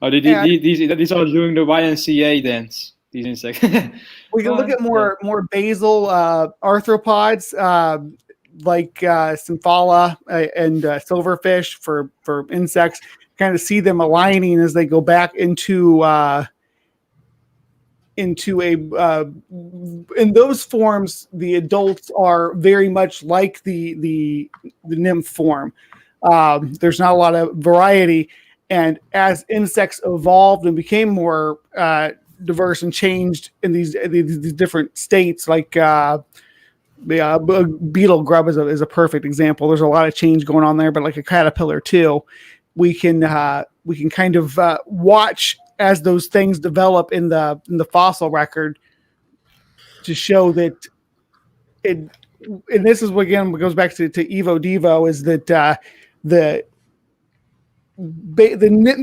doing the YMCA dance. These insects. We can look at more basal arthropods like Symphala and silverfish for insects. Kind of see them aligning as they go back into a in those forms. The adults are very much like the nymph form. There's not a lot of variety, and as insects evolved and became more diverse and changed in these different states, like beetle grub is a perfect example. There's a lot of change going on there, but like a caterpillar too, we can kind of watch as those things develop in the fossil record to show that and this is again what goes back to Evo Devo, is that the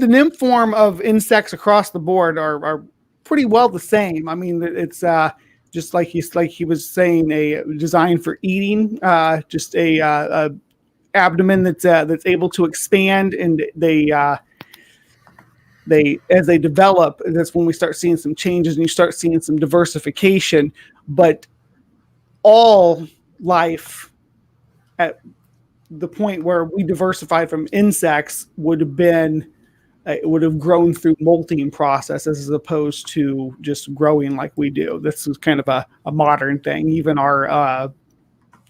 nymph form of insects across the board are pretty well the same. I mean, it's just like he was saying, a design for eating, just a abdomen that's able to expand, and they as they develop, that's when we start seeing some changes and you start seeing some diversification. But all life at the point where we diversified from insects would have grown through molting processes as opposed to just growing like we do. This is kind of a modern thing. Even our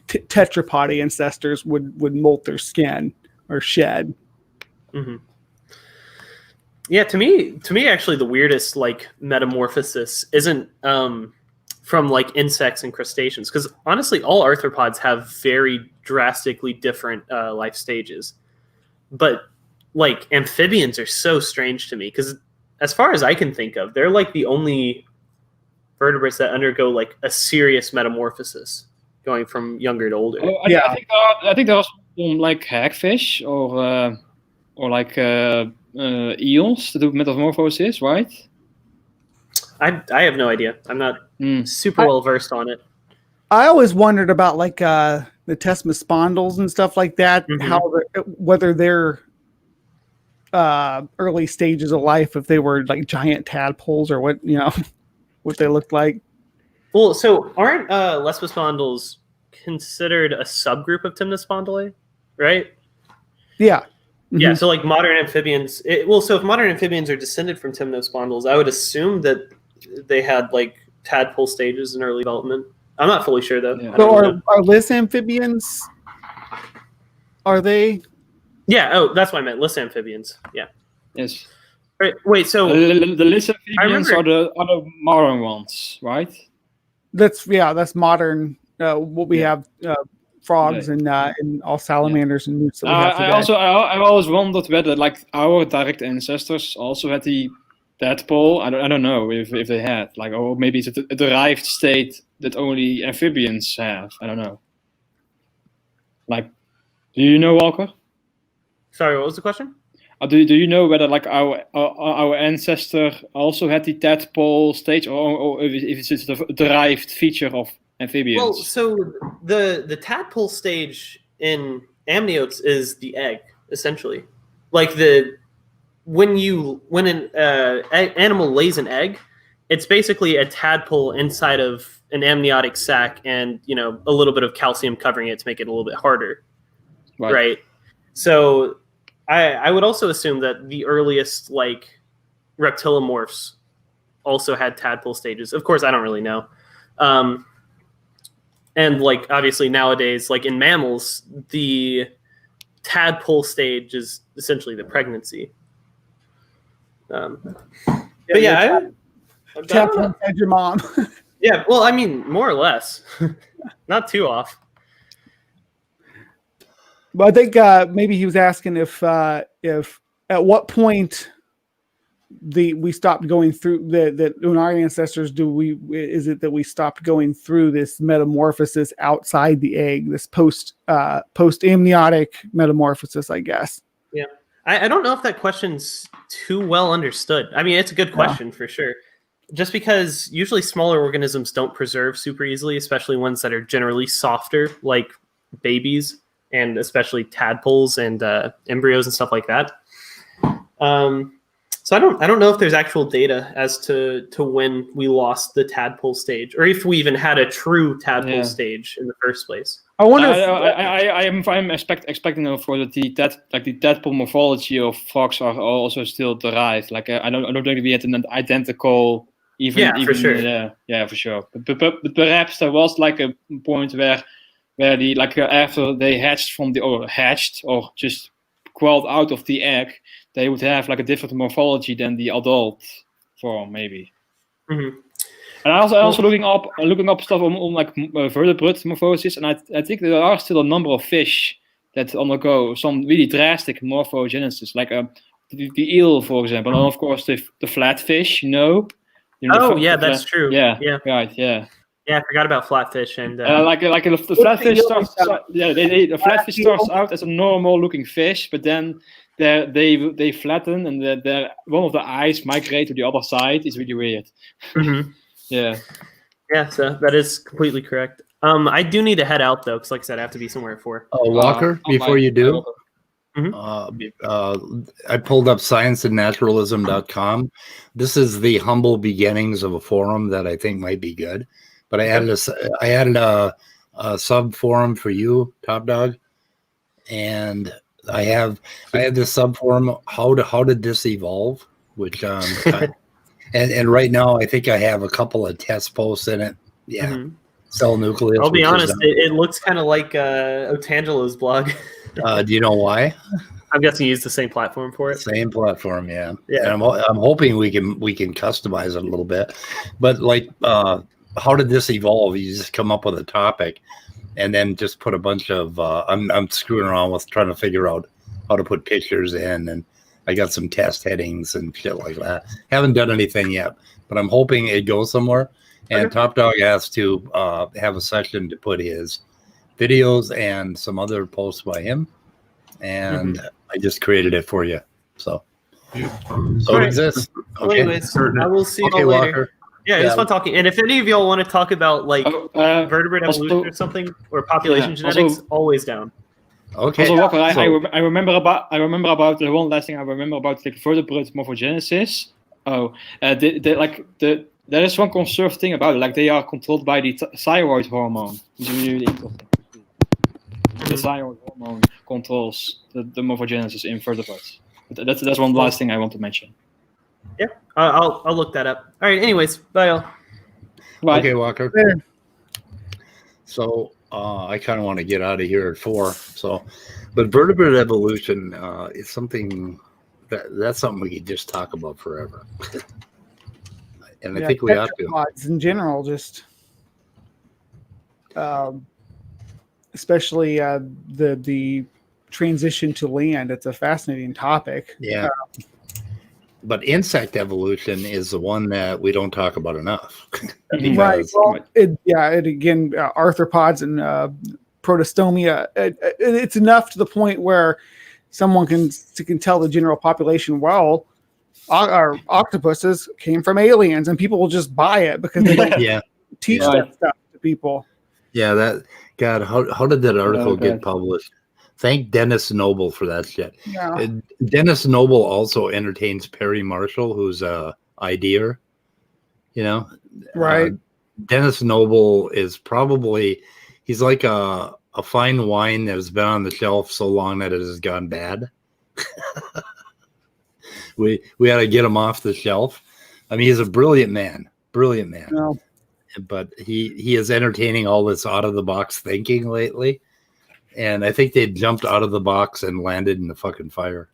tetrapod ancestors would molt their skin or shed. Mm-hmm. Yeah, to me, actually, the weirdest like metamorphosis isn't from like insects and crustaceans, because honestly, all arthropods have very drastically different life stages. But like amphibians are so strange to me, because as far as I can think of, they're like the only vertebrates that undergo like a serious metamorphosis, going from younger to older. I think there are some like hagfish or like eels that do metamorphosis, right? I have no idea. I'm not super well versed on it. I always wondered about like the Tesmospondylus and stuff like that, whether they're early stages of life, if they were like giant tadpoles or what, what they looked like. Well, so aren't Lesbospondylus considered a subgroup of Temnospondyli, right? Yeah. Mm-hmm. Yeah, so like modern amphibians, so if modern amphibians are descended from Temnospondyls, I would assume that they had like tadpole stages in early development. I'm not fully sure though. Yeah. So are Lys amphibians? Are they? Yeah. Oh, that's what I meant. Lys amphibians. Yeah. Yes. Right. Wait. So the Lys amphibians are the modern ones, right? That's modern. What we have. Frogs and all salamanders and newts that we have today. I've always wondered whether like our direct ancestors also had the tadpole. I don't know if they had, like, or maybe it's a derived state that only amphibians have. I don't know. Like, do you know, Walker? Sorry, what was the question? Do you know whether like our ancestor also had the tadpole stage, or if it's a derived feature of amphibians? Well, so the tadpole stage in amniotes is the egg, essentially. Like when an animal lays an egg, it's basically a tadpole inside of an amniotic sac, and a little bit of calcium covering it to make it a little bit harder, right? So I would also assume that the earliest like reptilomorphs also had tadpole stages. Of course, I don't really know. And like obviously nowadays, like in mammals, the tadpole stage is essentially the pregnancy. But yeah, tadpole had your mom. Yeah, well, I mean, more or less, not too off. But I think maybe he was asking if at what point we stopped going through that in our ancestors is it that we stopped going through this metamorphosis outside the egg, this post amniotic metamorphosis, I guess. Yeah, I don't know if that question's too well understood. I mean, it's a good question for sure. Just because usually smaller organisms don't preserve super easily, especially ones that are generally softer, like babies and especially tadpoles and embryos and stuff like that. So I don't know if there's actual data as to when we lost the tadpole stage, or if we even had a true tadpole stage in the first place. I wonder. I'm expecting for the tadpole morphology of frogs are also still derived. Like I don't think we had an identical. For sure. Yeah, for sure. But perhaps there was like a point where the after they hatched or just crawled out of the egg, they would have like a different morphology than the adult form, maybe. Mm-hmm. And I also looking up stuff on like vertebrate morphosis, and I think there are still a number of fish that undergo some really drastic morphogenesis, like the eel, for example, and of course the flatfish. That's true. Yeah, right. Yeah. Yeah, I forgot about flatfish and the flatfish starts. The flatfish starts out as a normal looking fish, but then they flatten, and one of the eyes migrate to the other side. It's really weird. Mm-hmm. Yeah. Yeah, so that is completely correct. I do need to head out though, because like I said, I have to be somewhere at 4. Walker, before you do, I pulled up scienceandnaturalism.com. This is the humble beginnings of a forum that I think might be good. But I added a sub forum for you, Top Dog, and I had this sub forum. How did this evolve? Which and right now I think I have a couple of test posts in it. Yeah. Mm-hmm. Cell nucleus. I'll be which is honest, it looks kind of like Otangelo's blog. do you know why? I'm guessing you use the same platform for it. Same platform, yeah. Yeah. And I'm hoping we can customize it a little bit. But like, how did this evolve? You just come up with a topic, and then just put a bunch of. I'm screwing around with trying to figure out how to put pictures in, and I got some test headings and shit like that. Haven't done anything yet, but I'm hoping it goes somewhere. And Top Dog has to have a section to put his videos and some other posts by him, and I just created it for you. So it exists. Well, anyways, I will see you all later. Walker. Yeah, it was fun talking. And if any of y'all want to talk about like vertebrate evolution or something, or population genetics, always down. Okay. Also, Walker, I remember about the one last thing I remember about like vertebrate morphogenesis. There is one conserved thing about it, like they are controlled by the thyroid hormone. The thyroid hormone controls the morphogenesis in vertebrates. But that's one last thing I want to mention. Yeah, I'll look that up. All right. Anyways, bye y'all. Bye. Okay, Walker. So I kind of want to get out of here at 4. So, but vertebrate evolution is something that's something we could just talk about forever. And I think we ought to. Tetrapods in general, just especially the transition to land. It's a fascinating topic. Yeah. But insect evolution is the one that we don't talk about enough. Right. Well, again, arthropods and protostomia. It's enough to the point where someone can tell the general population, well, our octopuses came from aliens, and people will just buy it because they don't teach that stuff to people. Yeah, how did that article get published? Thank Dennis Noble for that shit. Yeah. Dennis Noble also entertains Perry Marshall, who's a ideer. Right. Dennis Noble is he's like a fine wine that has been on the shelf so long that it has gone bad. We had to get him off the shelf. I mean, he's a brilliant man. No. But he is entertaining all this out of the box thinking lately. And I think they jumped out of the box and landed in the fucking fire,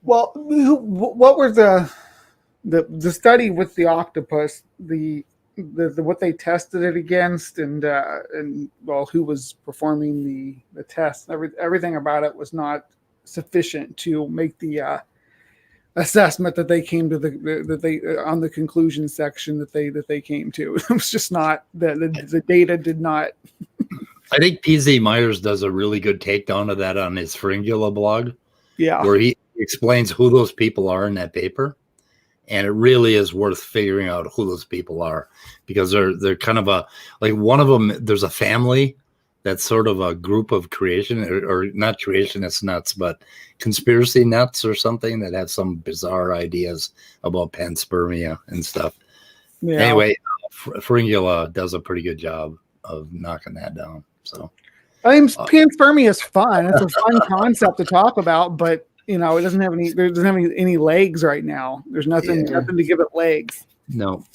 Well, what were the study with the octopus, the what they tested it against, and who was performing the test? Everything about it was not sufficient to make the assessment that they came to on the conclusion section that they came to. It was just not the data did not. I think PZ Myers does a really good takedown of that on his Fringula blog. Yeah. Where he explains who those people are in that paper. And it really is worth figuring out who those people are, because they're kind of one of them, there's a family that's sort of a group of creation or not creationist nuts, but conspiracy nuts or something that have some bizarre ideas about panspermia and stuff. Yeah. Anyway, Fringula does a pretty good job of knocking that down. So panspermia is fun. It's a fun concept to talk about, but it doesn't have any legs right now. There's nothing to give it legs. No.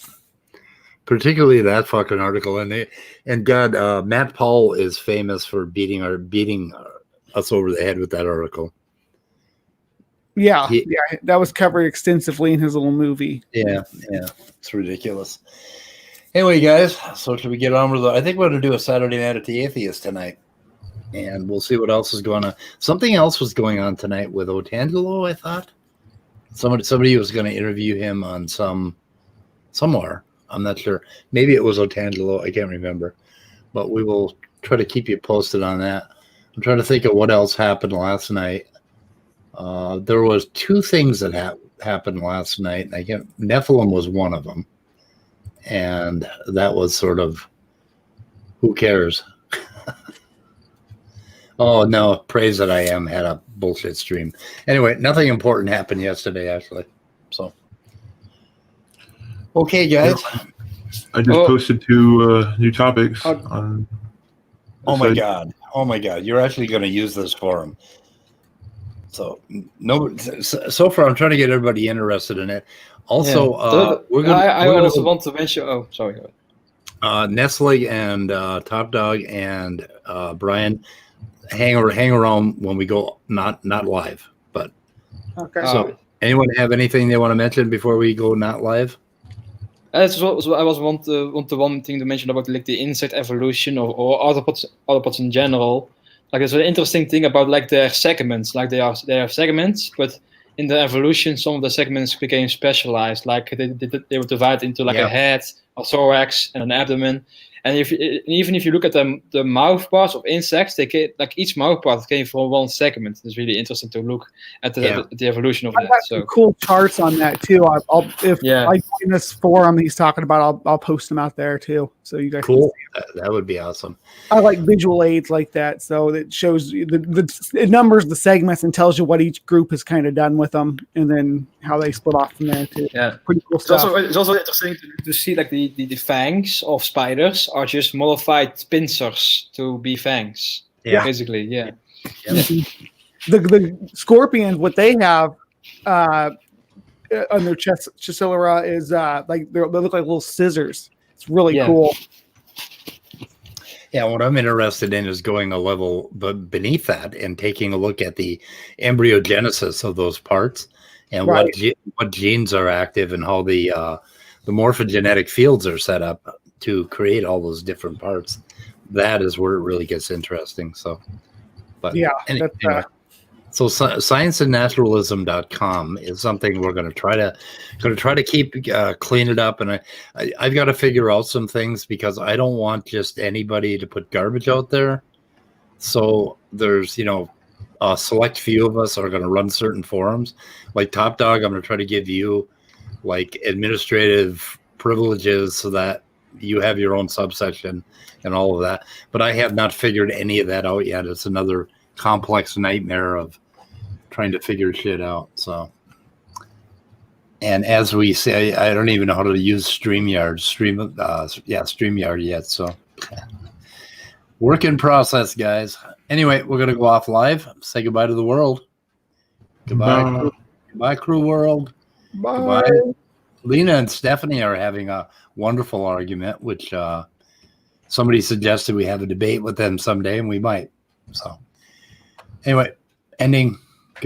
Particularly that fucking article. And God, Matt Paul is famous for beating us over the head with that article. Yeah, that was covered extensively in his little movie. Yeah, it's ridiculous. Anyway, guys, so should we get on with I think we're going to do a Saturday Night at the Atheist tonight, and we'll see what else is going on. Something else was going on tonight with Otangelo, I thought. Somebody was going to interview him on somewhere. I'm not sure. Maybe it was Otangelo. I can't remember. But we will try to keep you posted on that. I'm trying to think of what else happened last night. There was 2 things that happened last night. Nephilim was one of them. And that was sort of, who cares? Oh, no. Praise That I Am had a bullshit stream. Anyway, nothing important happened yesterday, actually. So. Okay, guys. I just posted 2 new topics on. Oh my god! You're actually going to use this forum. So so far, I'm trying to get everybody interested in it. Also, we're going. I also want to mention. Oh, sorry. Nestle and Top Dog and Brian hang around when we go not live. But Okay. so anyone have anything they want to mention before we go not live? That's what I was want the one thing to mention about like the insect evolution or arthropods in general. Like there's an interesting thing about like their segments. Like they have segments, but in the evolution, some of the segments became specialized. Like they were divided into like a head, a thorax, and an abdomen. And even if you look at the mouth parts of insects, like each mouth part came from one segment. It's really interesting to look at the evolution of I've that. got some cool charts on that too. If I find this forum he's talking about, I'll post them out there too, so you guys. Cool. That would be awesome. I like visual aids like that, so it shows you it numbers the segments and tells you what each group has kind of done with them, and then how they split off from there too. Yeah, pretty cool it's stuff. it's also interesting to see like the fangs of spiders are just modified pincers to be fangs. Yeah, basically, yeah. The scorpions, what they have on their chesticula is like they look like little scissors. It's really cool. Yeah, what I'm interested in is going a level beneath that and taking a look at the embryogenesis of those parts and what genes are active and how the morphogenetic fields are set up to create all those different parts. That is where it really gets interesting. So, but anyway. So scienceandnaturalism.com is something we're going to try to keep clean it up, and I've got to figure out some things because I don't want just anybody to put garbage out there. So there's a select few of us are going to run certain forums, like Top Dog. I'm going to try to give you like administrative privileges so that you have your own subsection and all of that. But I have not figured any of that out yet. It's another complex nightmare of trying to figure shit out. So, and as we say, I don't even know how to use StreamYard yet. So, work in process, guys. Anyway, we're gonna go off live. Say goodbye to the world. Goodbye, goodbye, crew world. Bye. Goodbye. Lena and Stephanie are having a wonderful argument, which somebody suggested we have a debate with them someday, and we might. So. Anyway, ending.